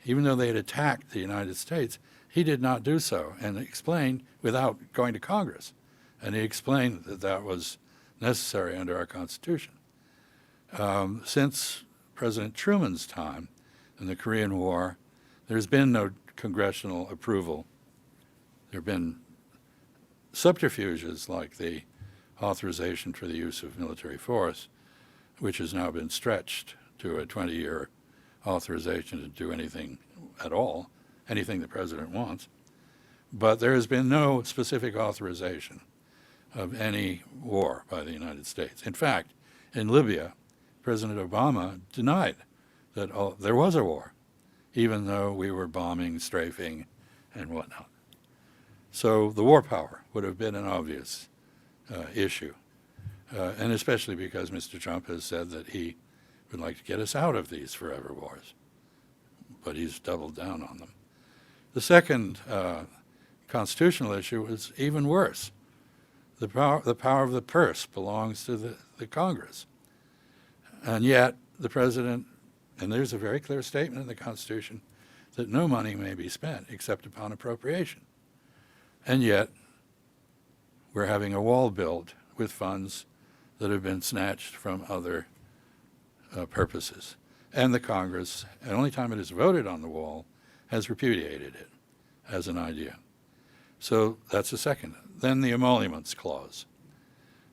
even though they had attacked the United States, he did not do so, and explained without going to Congress. And he explained that that was necessary under our Constitution. Since President Truman's time in the Korean War, there's been no congressional approval. There have been subterfuges like the authorization for the use of military force, which has now been stretched to a 20-year authorization to do anything at all, anything the president wants. But there has been no specific authorization of any war by the United States. In fact, in Libya, President Obama denied that there was a war, even though we were bombing, strafing, and whatnot. So the war power would have been an obvious issue, and especially because Mr. Trump has said that he would like to get us out of these forever wars, but he's doubled down on them. The second constitutional issue was even worse. The power of the purse belongs to the Congress, and yet the president, and there's a very clear statement in the Constitution that no money may be spent except upon appropriation, and yet we're having a wall built with funds that have been snatched from other purposes. and the Congress, the only time it has voted on the wall, has repudiated it as an idea. So that's the second. Then the emoluments clause.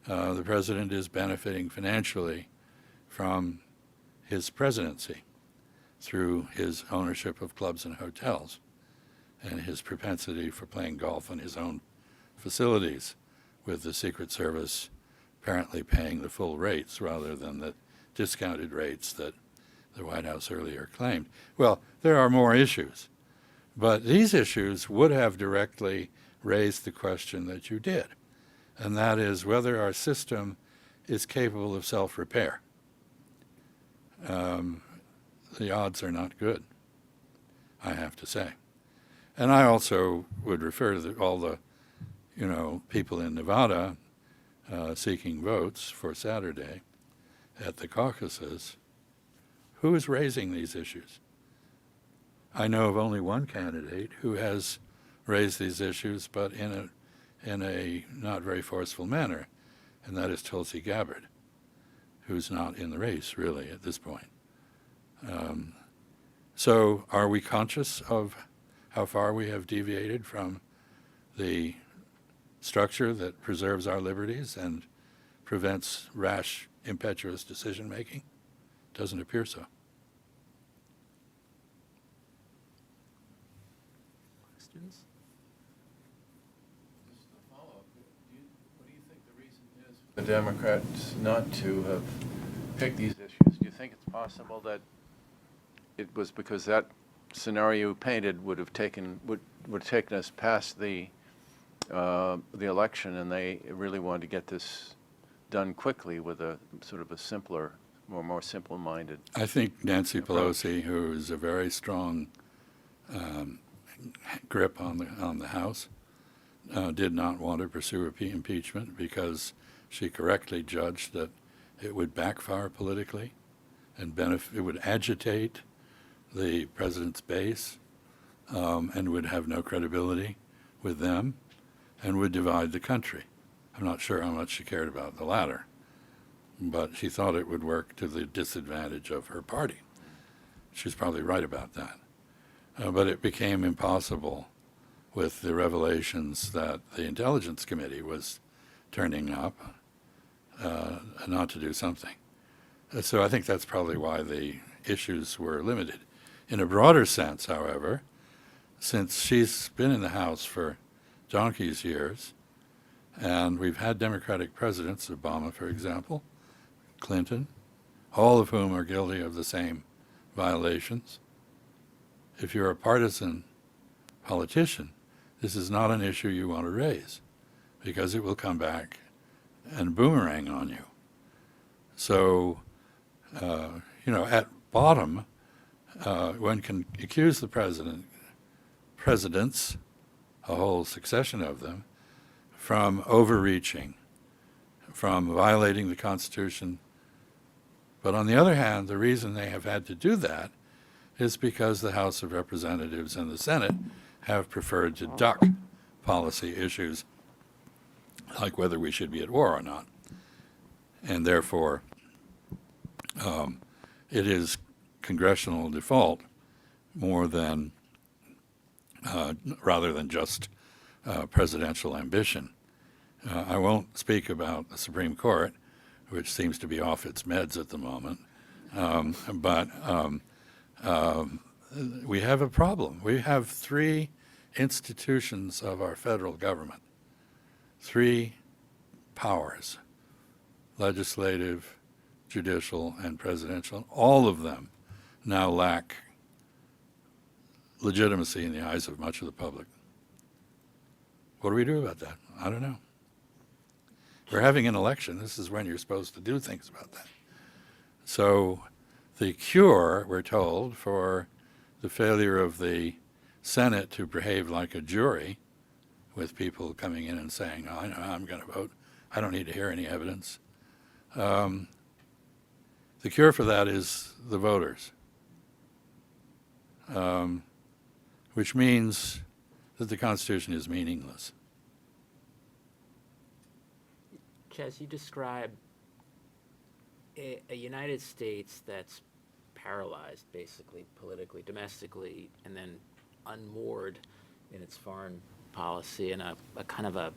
The president is benefiting financially from his presidency through his ownership of clubs and hotels and his propensity for playing golf on his own facilities, with the Secret Service apparently paying the full rates rather than the discounted rates that the White House earlier claimed. Well, there are more issues, but these issues would have directly raised the question that you did, and that is whether our system is capable of self-repair. The odds are not good, I have to say. And I also would refer to all the, people in Nevada seeking votes for Saturday at the caucuses. Who is raising these issues? I know of only one candidate who has raised these issues, but in a not very forceful manner, and that is Tulsi Gabbard, who's not in the race really at this point. So are we conscious of how far we have deviated from the structure that preserves our liberties and prevents rash, impetuous decision-making? Doesn't appear so. Questions? Just a follow-up. What do you think the reason is for the Democrats not to have picked these issues? Do you think it's possible that it was because that scenario you painted would have taken us past the election, and they really wanted to get this done quickly with a sort of a simpler, more simple-minded? I think Nancy approach. Pelosi, who is a very strong grip on the House, did not want to pursue impeachment because she correctly judged that it would backfire politically and it would agitate the president's base and would have no credibility with them and would divide the country. I'm not sure how much she cared about the latter, but she thought it would work to the disadvantage of her party. She's probably right about that. But it became impossible with the revelations that the Intelligence Committee was turning up not to do something. So I think that's probably why the issues were limited. In a broader sense, however, since she's been in the House for donkey's years, and we've had Democratic presidents, Obama, for example, Clinton, all of whom are guilty of the same violations. If you're a partisan politician, this is not an issue you want to raise because it will come back and boomerang on you. So, at bottom, one can accuse the presidents, a whole succession of them, from overreaching, from violating the Constitution. But on the other hand, the reason they have had to do that is because the House of Representatives and the Senate have preferred to duck policy issues like whether we should be at war or not. And therefore, it is congressional default more than, rather than just presidential ambition. I won't speak about the Supreme Court, which seems to be off its meds at the moment, but we have a problem. We have three institutions of our federal government, three powers: legislative, judicial, and presidential. All of them now lack legitimacy in the eyes of much of the public. What do we do about that? I don't know. We're having an election. This is when you're supposed to do things about that. So the cure, we're told, for the failure of the Senate to behave like a jury, with people coming in and saying, "Oh, I know how I'm going to vote. I don't need to hear any evidence." The cure for that is the voters, which means that the Constitution is meaningless. Chaz, you describe a United States that's paralyzed, basically, politically, domestically, and then unmoored in its foreign policy, and a kind of a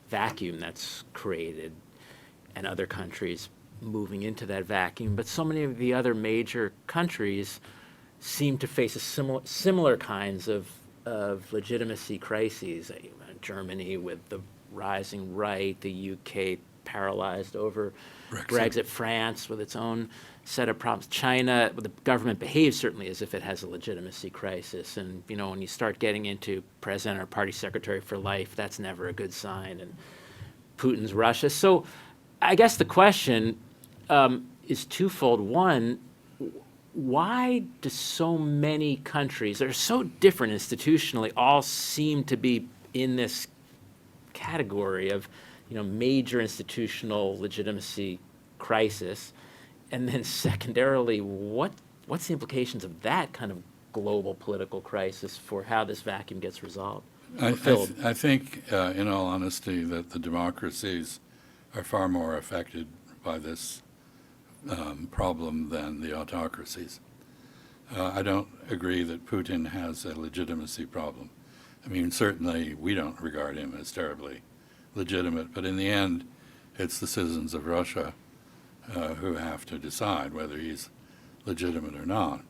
vacuum that's created, and other countries moving into that vacuum. But so many of the other major countries seem to face similar kinds of legitimacy crises. Germany with the rising right, the UK paralyzed over Brexit, France with its own set of problems. China, the government behaves certainly as if it has a legitimacy crisis. And, you know, when you start getting into president or party secretary for life, that's never a good sign. And Putin's Russia. So I guess the question is twofold. One, why do so many countries that are so different institutionally all seem to be in this category of, you know, major institutional legitimacy crisis? And then secondarily, what's the implications of that kind of global political crisis for how this vacuum gets resolved? I think, in all honesty, that the democracies are far more affected by this problem than the autocracies. I don't agree that Putin has a legitimacy problem. I mean, certainly we don't regard him as terribly legitimate, but in the end, it's the citizens of Russia who have to decide whether he's legitimate or not.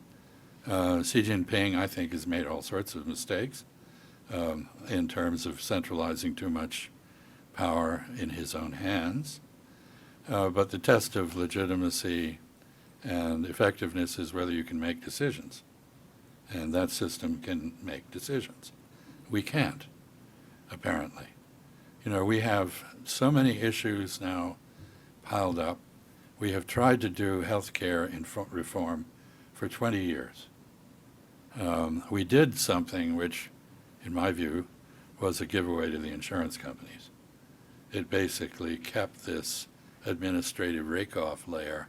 Xi Jinping, I think, has made all sorts of mistakes in terms of centralizing too much power in his own hands. But the test of legitimacy and effectiveness is whether you can make decisions. And that system can make decisions. We can't, apparently. You know, we have so many issues now piled up. We have tried to do health care reform for 20 years. We did something which, in my view, was a giveaway to the insurance companies. It basically kept this administrative rake-off layer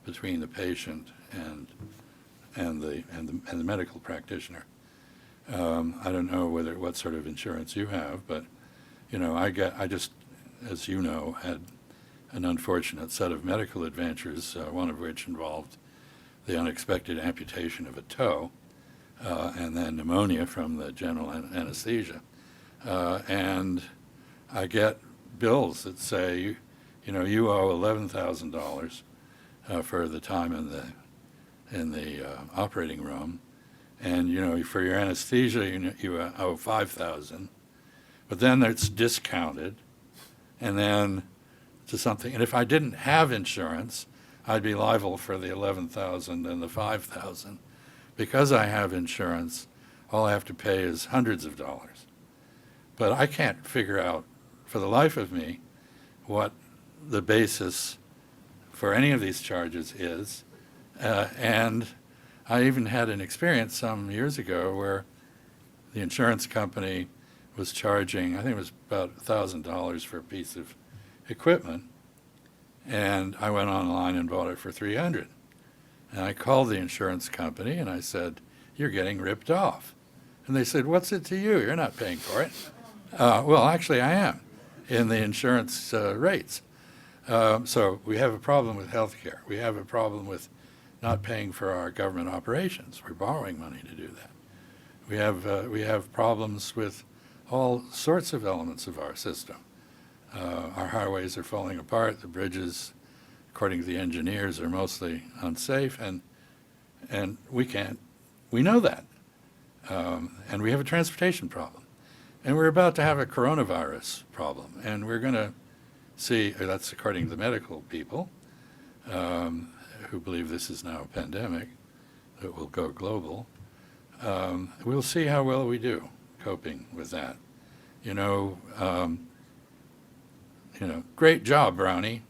between the patient and the medical practitioner. I don't know what sort of insurance you have, but you know, I just, as you know, had an unfortunate set of medical adventures, one of which involved the unexpected amputation of a toe, and then pneumonia from the general anesthesia. And I get bills that say, you know, you owe $11,000 for the time in the operating room, and you know, for your anesthesia you owe $5,000, but then it's discounted, and then to something. And if I didn't have insurance, I'd be liable for the $11,000 and the $5,000. Because I have insurance, all I have to pay is hundreds of dollars. But I can't figure out, for the life of me, what the basis for any of these charges is. And I even had an experience some years ago where the insurance company was charging, I think it was about $1,000 for a piece of equipment, and I went online and bought it for $300. And I called the insurance company and I said, "You're getting ripped off." And they said, "What's it to you? You're not paying for it." Well, actually I am, in the insurance rates. So we have a problem with health care. We have a problem with not paying for our government operations. We're borrowing money to do that. We have problems with all sorts of elements of our system. Our highways are falling apart. The bridges, according to the engineers, are mostly unsafe, and we know that. And we have a transportation problem. And we're about to have a coronavirus problem. And we're going to see, that's according to the medical people, who believe this is now a pandemic that will go global. We'll see how well we do coping with that. You know, great job, Brownie,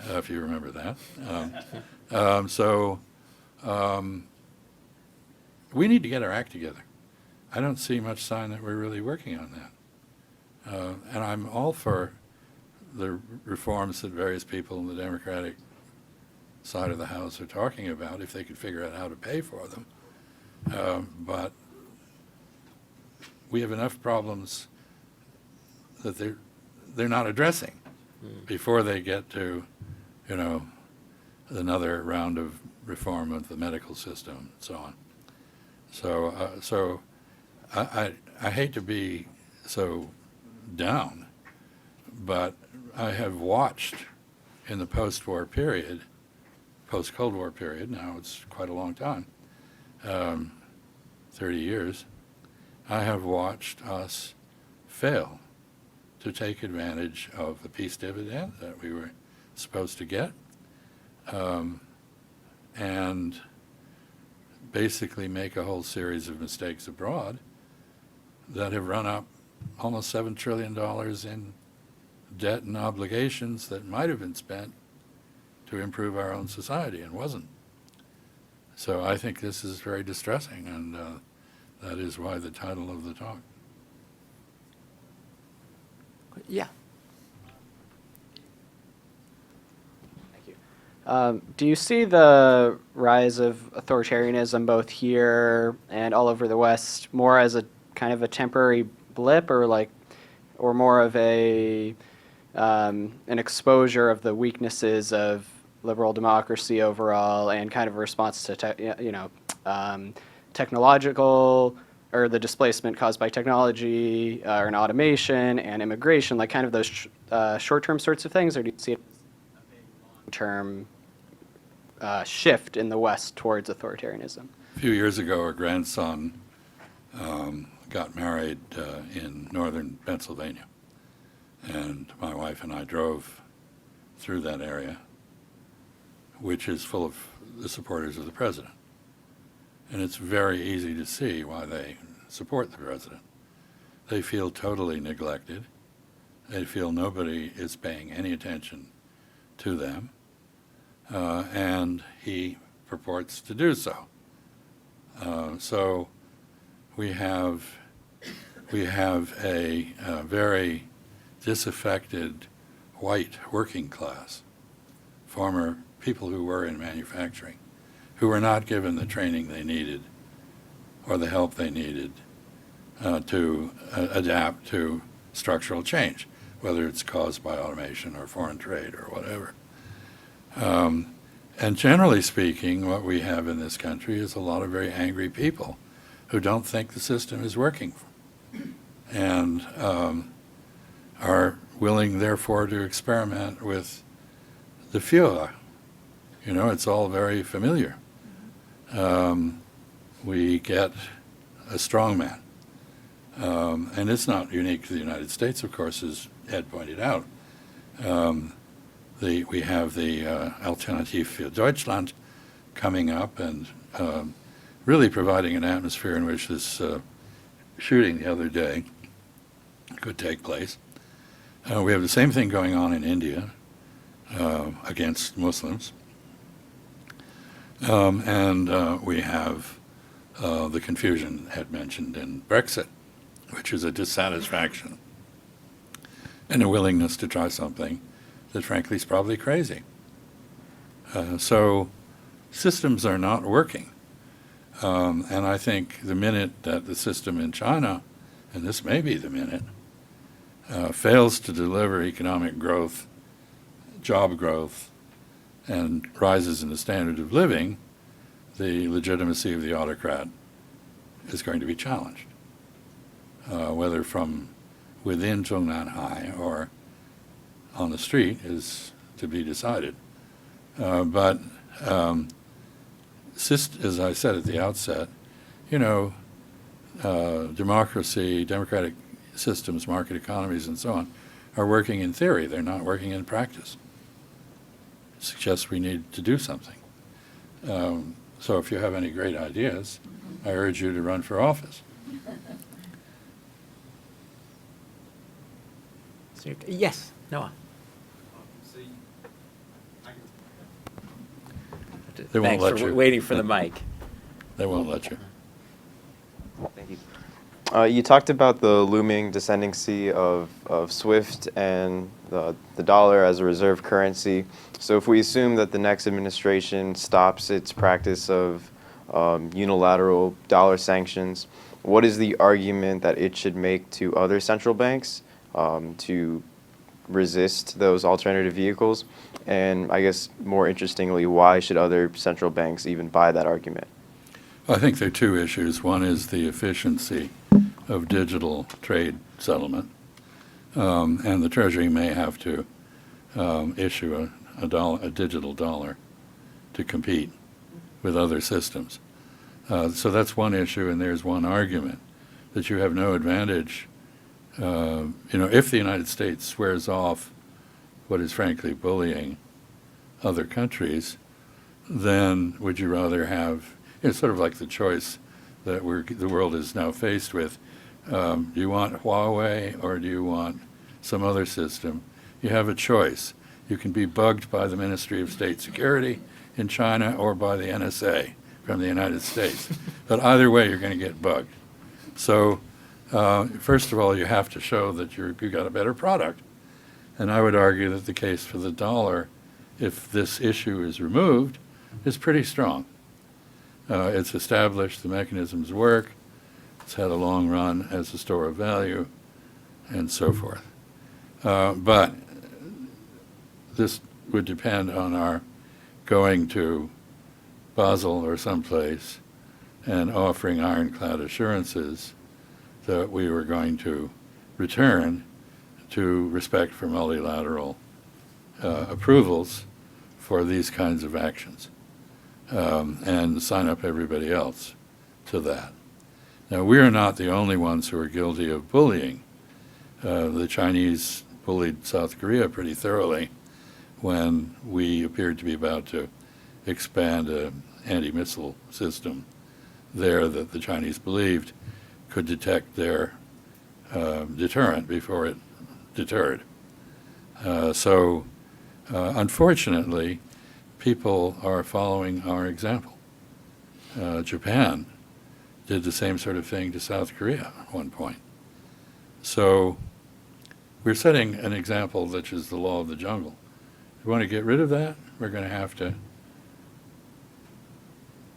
if you remember that. We need to get our act together. I don't see much sign that we're really working on that. And I'm all for the reforms that various people in the Democratic side of the House are talking about, if they could figure out how to pay for them. But we have enough problems that they're not addressing before they get to, you know, another round of reform of the medical system, and so on. So I hate to be so down, but I have watched in the post-war period, post-Cold War period, now it's quite a long time, 30 years, I have watched us fail to take advantage of the peace dividend that we were supposed to get, and basically make a whole series of mistakes abroad that have run up almost $7 trillion in debt and obligations that might have been spent to improve our own society and wasn't. So I think this is very distressing, and that is why the title of the talk. Yeah. Thank you. Do you see the rise of authoritarianism both here and all over the West more as a kind of a temporary blip, or more of an exposure of the weaknesses of liberal democracy overall, and kind of a response to technological, or the displacement caused by technology, or an automation and immigration, like kind of those short-term sorts of things, or do you see a big long-term shift in the West towards authoritarianism? A few years ago, our grandson got married in northern Pennsylvania, and my wife and I drove through that area, which is full of the supporters of the president. And it's very easy to see why they support the president. They feel totally neglected. They feel nobody is paying any attention to them, and he purports to do so. So we have a very disaffected white working class, former people who were in manufacturing, who were not given the training they needed or the help they needed to adapt to structural change, whether it's caused by automation or foreign trade or whatever. And generally speaking, what we have in this country is a lot of very angry people who don't think the system is working and are willing, therefore, to experiment with the Führer. You know, it's all very familiar. We get a strongman. And it's not unique to the United States, of course, as Ed pointed out. We have the Alternative für Deutschland coming up and really providing an atmosphere in which this shooting the other day could take place. We have the same thing going on in India against Muslims. And we have the confusion Ed mentioned in Brexit, which is a dissatisfaction and a willingness to try something that frankly is probably crazy. So systems are not working. And I think the minute that the system in China, and this may be the minute, fails to deliver economic growth, job growth, and rises in the standard of living, the legitimacy of the autocrat is going to be challenged, whether from within Zhongnanhai or on the street is to be decided. But as I said at the outset, you know, democracy, democratic systems, market economies, and so on, are working in theory. They're not working in practice. It suggests we need to do something. So if you have any great ideas, I urge you to run for office. Yes, Noah. They won't Thanks let for you. waiting for the mic. They won't let you. Thank you. You talked about the looming descendancy of SWIFT and the dollar as a reserve currency. So if we assume that the next administration stops its practice of unilateral dollar sanctions, what is the argument that it should make to other central banks to resist those alternative vehicles? And I guess more interestingly, why should other central banks even buy that argument? I think there are two issues. One is the efficiency of digital trade settlement, and the Treasury may have to issue a digital dollar to compete with other systems. So that's one issue, and there's one argument that you have no advantage. If the United States swears off what is frankly bullying other countries, then would you rather have, it's sort of like the choice that the world is now faced with. Do you want Huawei or do you want some other system? You have a choice. You can be bugged by the Ministry of State Security in China or by the NSA from the United States. But either way, you're going to get bugged. So first of all, you have to show that you got a better product. And I would argue that the case for the dollar, if this issue is removed, is pretty strong. It's established, the mechanisms work, it's had a long run as a store of value, and so forth. But this would depend on our going to Basel or someplace and offering ironclad assurances that we were going to return to respect for multilateral approvals for these kinds of actions, and sign up everybody else to that. Now, we are not the only ones who are guilty of bullying. The Chinese bullied South Korea pretty thoroughly when we appeared to be about to expand an anti-missile system there that the Chinese believed could detect their deterrent before it deterred. Unfortunately, people are following our example. Japan did the same sort of thing to South Korea at one point. So we're setting an example that is the law of the jungle. If we want to get rid of that, we're going to have to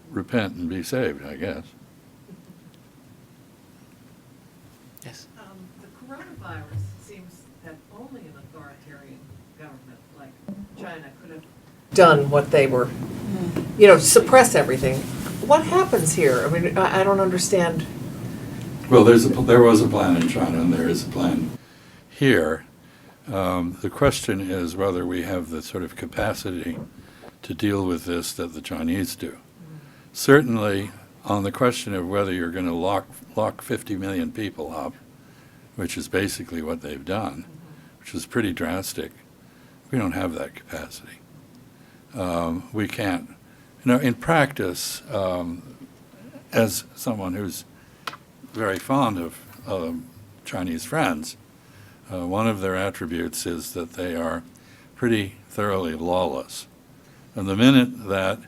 repent and be saved, I guess. Yes. The coronavirus seems that only an authoritarian government like China could have done what they were, suppress everything. What happens here? I mean, I don't understand. Well, there was a plan in China, and there is a plan here. The question is whether we have the sort of capacity to deal with this that the Chinese do. Certainly, on the question of whether you're going to lock 50 million people up, which is basically what they've done, which is pretty drastic, we don't have that capacity. We can't. In practice, as someone who's very fond of Chinese friends, one of their attributes is that they are pretty thoroughly lawless. And the minute that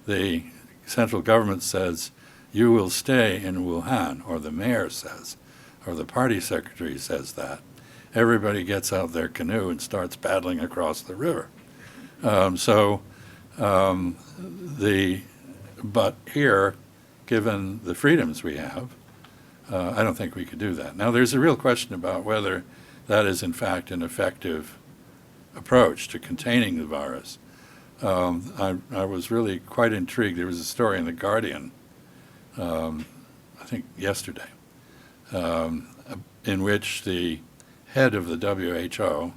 the central government says, you will stay in Wuhan, or the mayor says, or the party secretary says that, everybody gets out their canoe and starts paddling across the river. But here, given the freedoms we have, I don't think we could do that. Now, there's a real question about whether that is, in fact, an effective approach to containing the virus. I was really quite intrigued. There was a story in The Guardian, I think yesterday, in which the head of the WHO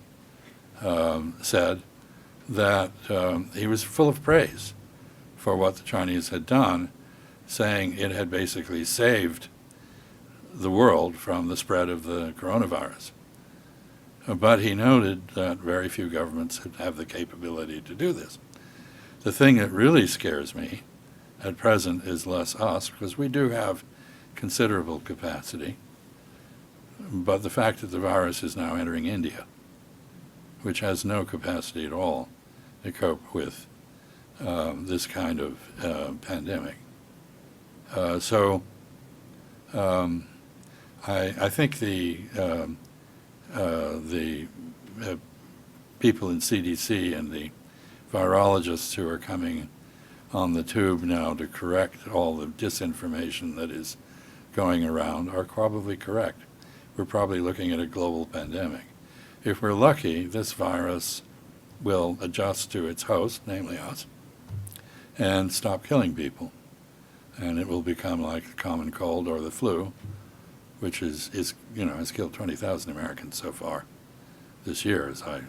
said that he was full of praise for what the Chinese had done, saying it had basically saved the world from the spread of the coronavirus. But he noted that very few governments have the capability to do this. The thing that really scares me at present is less us, because we do have considerable capacity, but the fact that the virus is now entering India, which has no capacity at all to cope with this kind of pandemic. I think the people in CDC and the virologists who are coming on the tube now to correct all the disinformation that is going around are probably correct. We're probably looking at a global pandemic. if we're lucky, this virus will adjust to its host, namely us, and stop killing people. And it will become like the common cold or the flu, which is has killed 20,000 Americans so far this year, as I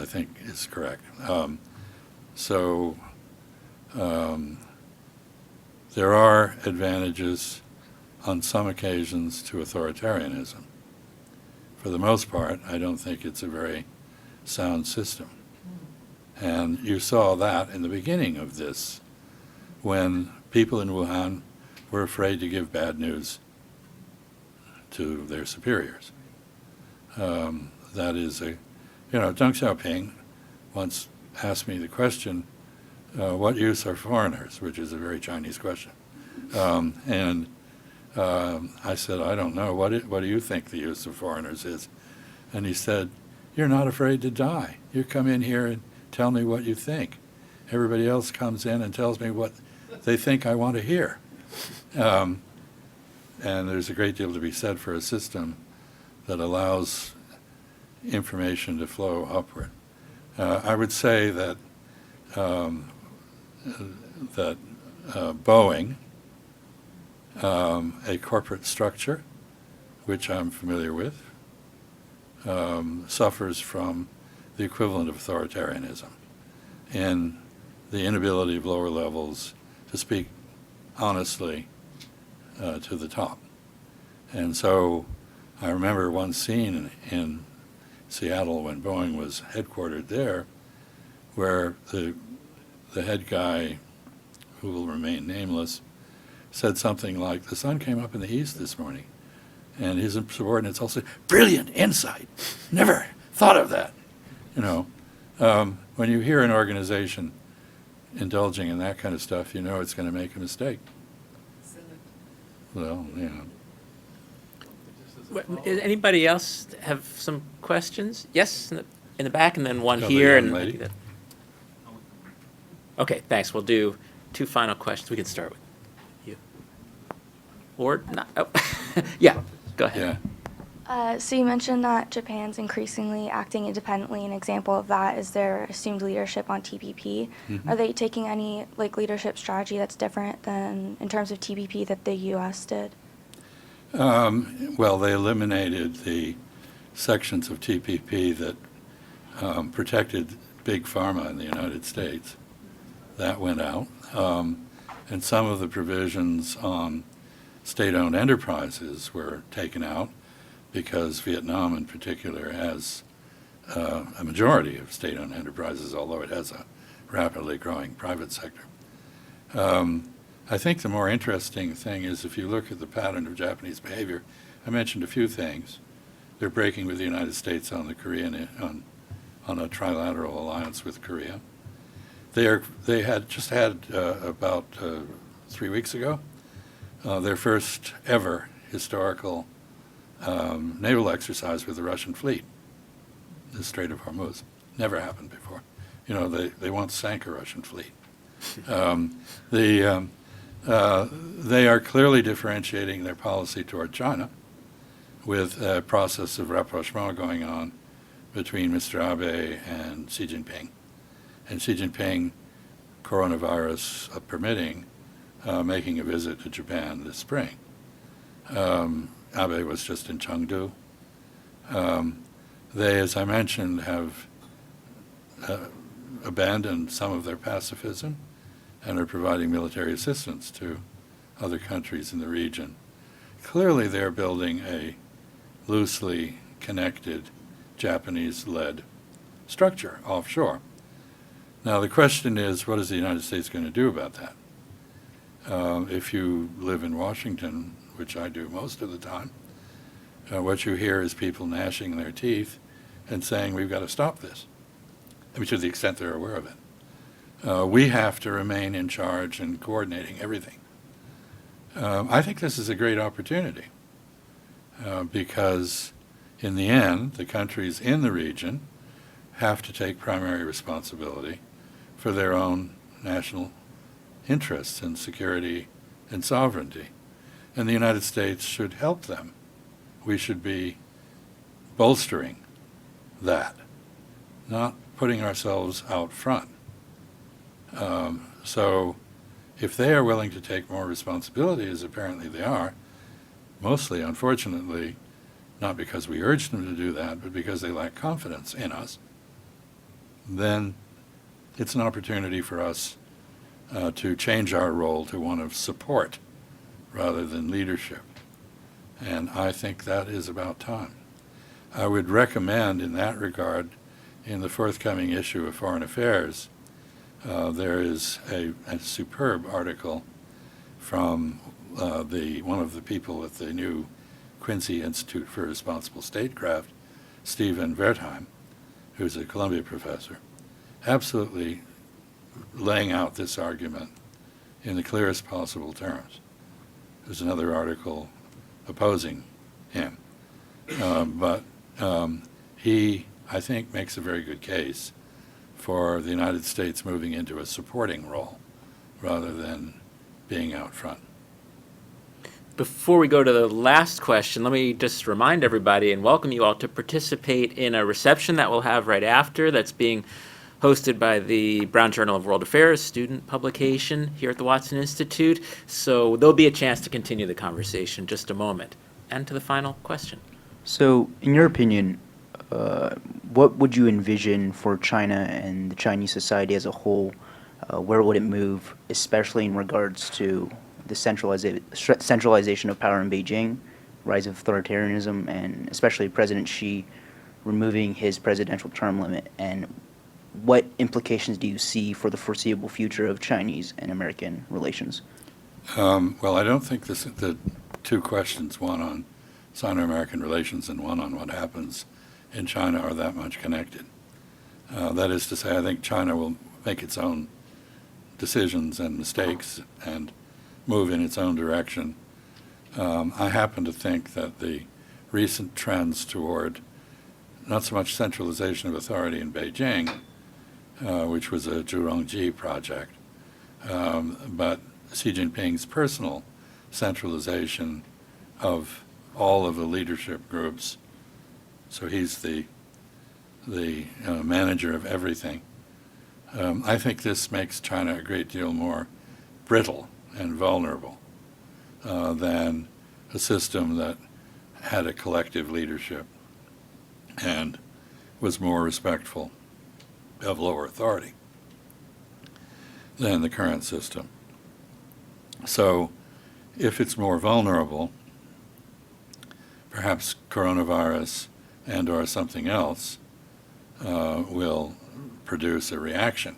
think is correct. There are advantages on some occasions to authoritarianism. For the most part, I don't think it's a very sound system. And you saw that in the beginning of this, when people in Wuhan were afraid to give bad news to their superiors. That is Deng Xiaoping once asked me the question, what use are foreigners, which is a very Chinese question. I said, I don't know, what do you think the use of foreigners is? And he said, you're not afraid to die. You come in here and tell me what you think. Everybody else comes in and tells me what they think I want to hear. And there's a great deal to be said for a system that allows information to flow upward. I would say that Boeing, a corporate structure, which I'm familiar with, suffers from the equivalent of authoritarianism in the inability of lower levels to speak honestly to the top. And so I remember one scene in Seattle when Boeing was headquartered there, where the head guy, who will remain nameless, said something like, the sun came up in the east this morning. And his subordinates all said, brilliant insight, never thought of that. When you hear an organization indulging in that kind of stuff, you know it's going to make a mistake. Well, Does anybody else have some questions? Yes, in the back, and then one the here. young And lady. Okay, thanks. We'll do two final questions. We can start with you. Or not. Oh. Yeah, go ahead. Yeah. So you mentioned that Japan's increasingly acting independently. An example of that is their assumed leadership on TPP. Mhm. Are they taking any leadership strategy that's different than in terms of TPP that the U.S. did? Well, they eliminated the sections of TPP that protected big pharma in the United States. That went out. And some of the provisions on state-owned enterprises were taken out because Vietnam in particular has a majority of state-owned enterprises, although it has a rapidly growing private sector. I think the more interesting thing is if you look at the pattern of Japanese behavior, I mentioned a few things. They're breaking with the United States on the Korean, on a trilateral alliance with Korea. They had just had about 3 weeks ago their first ever historical naval exercise with the Russian fleet, the Strait of Hormuz. Never happened before. They once sank a Russian fleet. They are clearly differentiating their policy toward China with a process of rapprochement going on between Mr. Abe and Xi Jinping. And Xi Jinping, coronavirus permitting, making a visit to Japan this spring. Abe was just in Chengdu. They, as I mentioned, have abandoned some of their pacifism and are providing military assistance to other countries in the region. Clearly, they're building a loosely connected Japanese-led structure offshore. Now, the question is, what is the United States going to do about that? If you live in Washington, which I do most of the time, what you hear is people gnashing their teeth and saying, we've got to stop this, I mean, to the extent they're aware of it. We have to remain in charge and coordinating everything. I think this is a great opportunity because in the end, the countries in the region have to take primary responsibility for their own national interests and security and sovereignty. And the United States should help them. We should be bolstering that, not putting ourselves out front. So if they are willing to take more responsibility, as apparently they are, mostly, unfortunately, not because we urged them to do that, but because they lack confidence in us, then it's an opportunity for us to change our role to one of support rather than leadership. And I think that is about time. I would recommend in that regard, in the forthcoming issue of Foreign Affairs, there is a superb article from one of the people at the new Quincy Institute for Responsible Statecraft, Stephen Wertheim, who's a Columbia professor, absolutely laying out this argument in the clearest possible terms. There's another article opposing him. But he, I think, makes a very good case for the United States moving into a supporting role rather than being out front. Before we go to the last question, let me just remind everybody and welcome you all to participate in a reception that we'll have right after that's being hosted by the Brown Journal of World Affairs student publication here at the Watson Institute. So there'll be a chance to continue the conversation in just a moment. And to the final question. So, in your opinion, what would you envision for China and the Chinese society as a whole? Where would it move, especially in regards to the centralization of power in Beijing, rise of authoritarianism, and especially President Xi removing his presidential term limit? And what implications do you see for the foreseeable future of Chinese and American relations? Well, I don't think the two questions, one on Sino-American relations and one on what happens in China, are that much connected. That is to say, I think China will make its own decisions and mistakes and move in its own direction. I happen to think that the recent trends toward not so much centralization of authority in Beijing, which was a Zhurongji project, but Xi Jinping's personal centralization of all of the leadership groups. So he's the manager of everything. I think this makes China a great deal more brittle and vulnerable than a system that had a collective leadership and was more respectful of lower authority than the current system. So if it's more vulnerable, perhaps coronavirus and or something else will produce a reaction.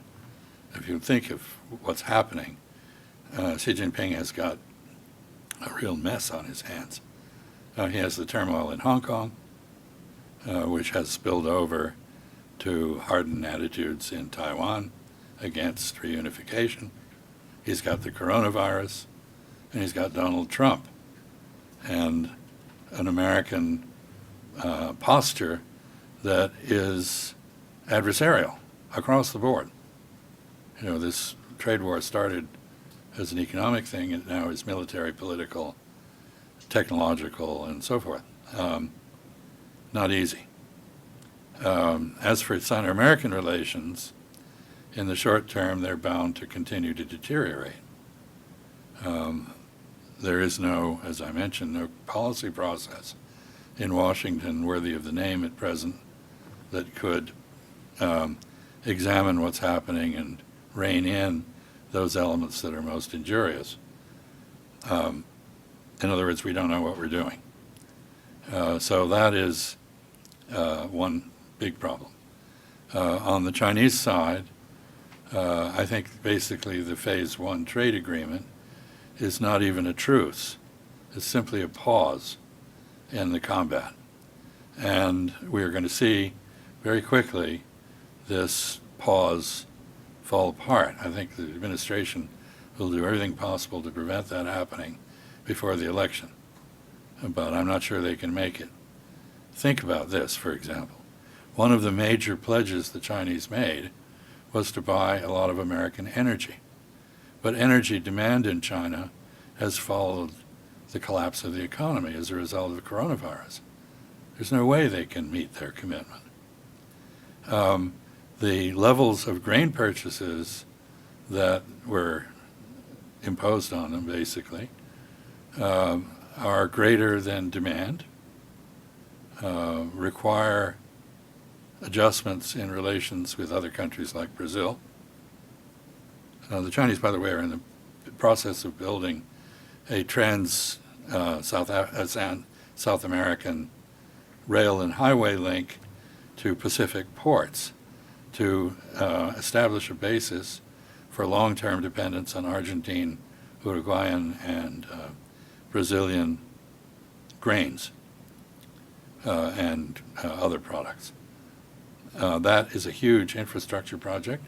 If you think of what's happening, Xi Jinping has got a real mess on his hands. He has the turmoil in Hong Kong, which has spilled over to hardened attitudes in Taiwan against reunification. He's got the coronavirus, and he's got Donald Trump, and an American posture that is adversarial across the board. You know, this trade war started as an economic thing, and now is military, political, technological, and so forth. Not easy. As for Sino-American relations, in the short term, they're bound to continue to deteriorate. There is no, as I mentioned, no policy process in Washington worthy of the name at present that could examine what's happening and rein in those elements that are most injurious. In other words, we don't know what we're doing. So that is one big problem. On the Chinese side, I think basically the Phase 1 trade agreement is not even a truce. It's simply a pause in the combat. And we are going to see very quickly this pause fall apart. I think the administration will do everything possible to prevent that happening before the election. But I'm not sure they can make it. Think about this, for example. One of the major pledges the Chinese made was to buy a lot of American energy. But energy demand in China has followed the collapse of the economy as a result of coronavirus. There's no way they can meet their commitment. The levels of grain purchases that were imposed on them, basically, are greater than demand, require adjustments in relations with other countries like Brazil. The Chinese, by the way, are in the process of building a South American rail and highway link to Pacific ports to establish a basis for long-term dependence on Argentine, Uruguayan, and Brazilian grains and other products. That is a huge infrastructure project.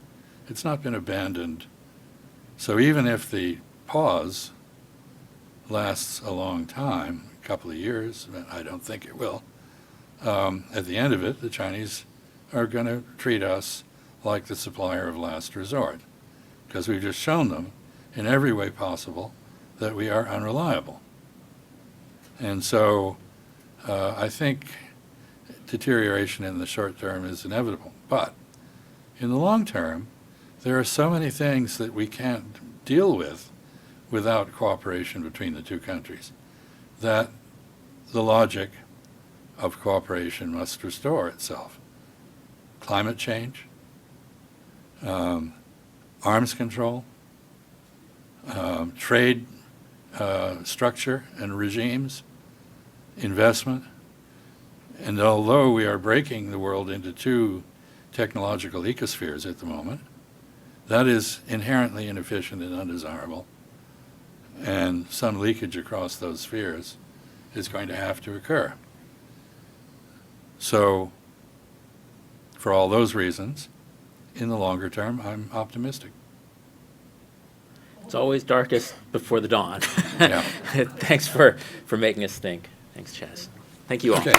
It's not been abandoned. So even if the pause lasts a long time, a couple of years, I don't think it will, at the end of it, the Chinese are going to treat us like the supplier of last resort, because we've just shown them in every way possible that we are unreliable. And so I think deterioration in the short term is inevitable. But in the long term, there are so many things that we can't deal with without cooperation between the two countries that the logic of cooperation must restore itself. Climate change, arms control, trade structure and regimes, investment. And although we are breaking the world into two technological ecospheres at the moment, that is inherently inefficient and undesirable. And some leakage across those spheres is going to have to occur. So, for all those reasons, in the longer term, I'm optimistic. It's always darkest before the dawn. Yeah. Thanks for making us think. Thanks, Chaz. Thank you all. Okay.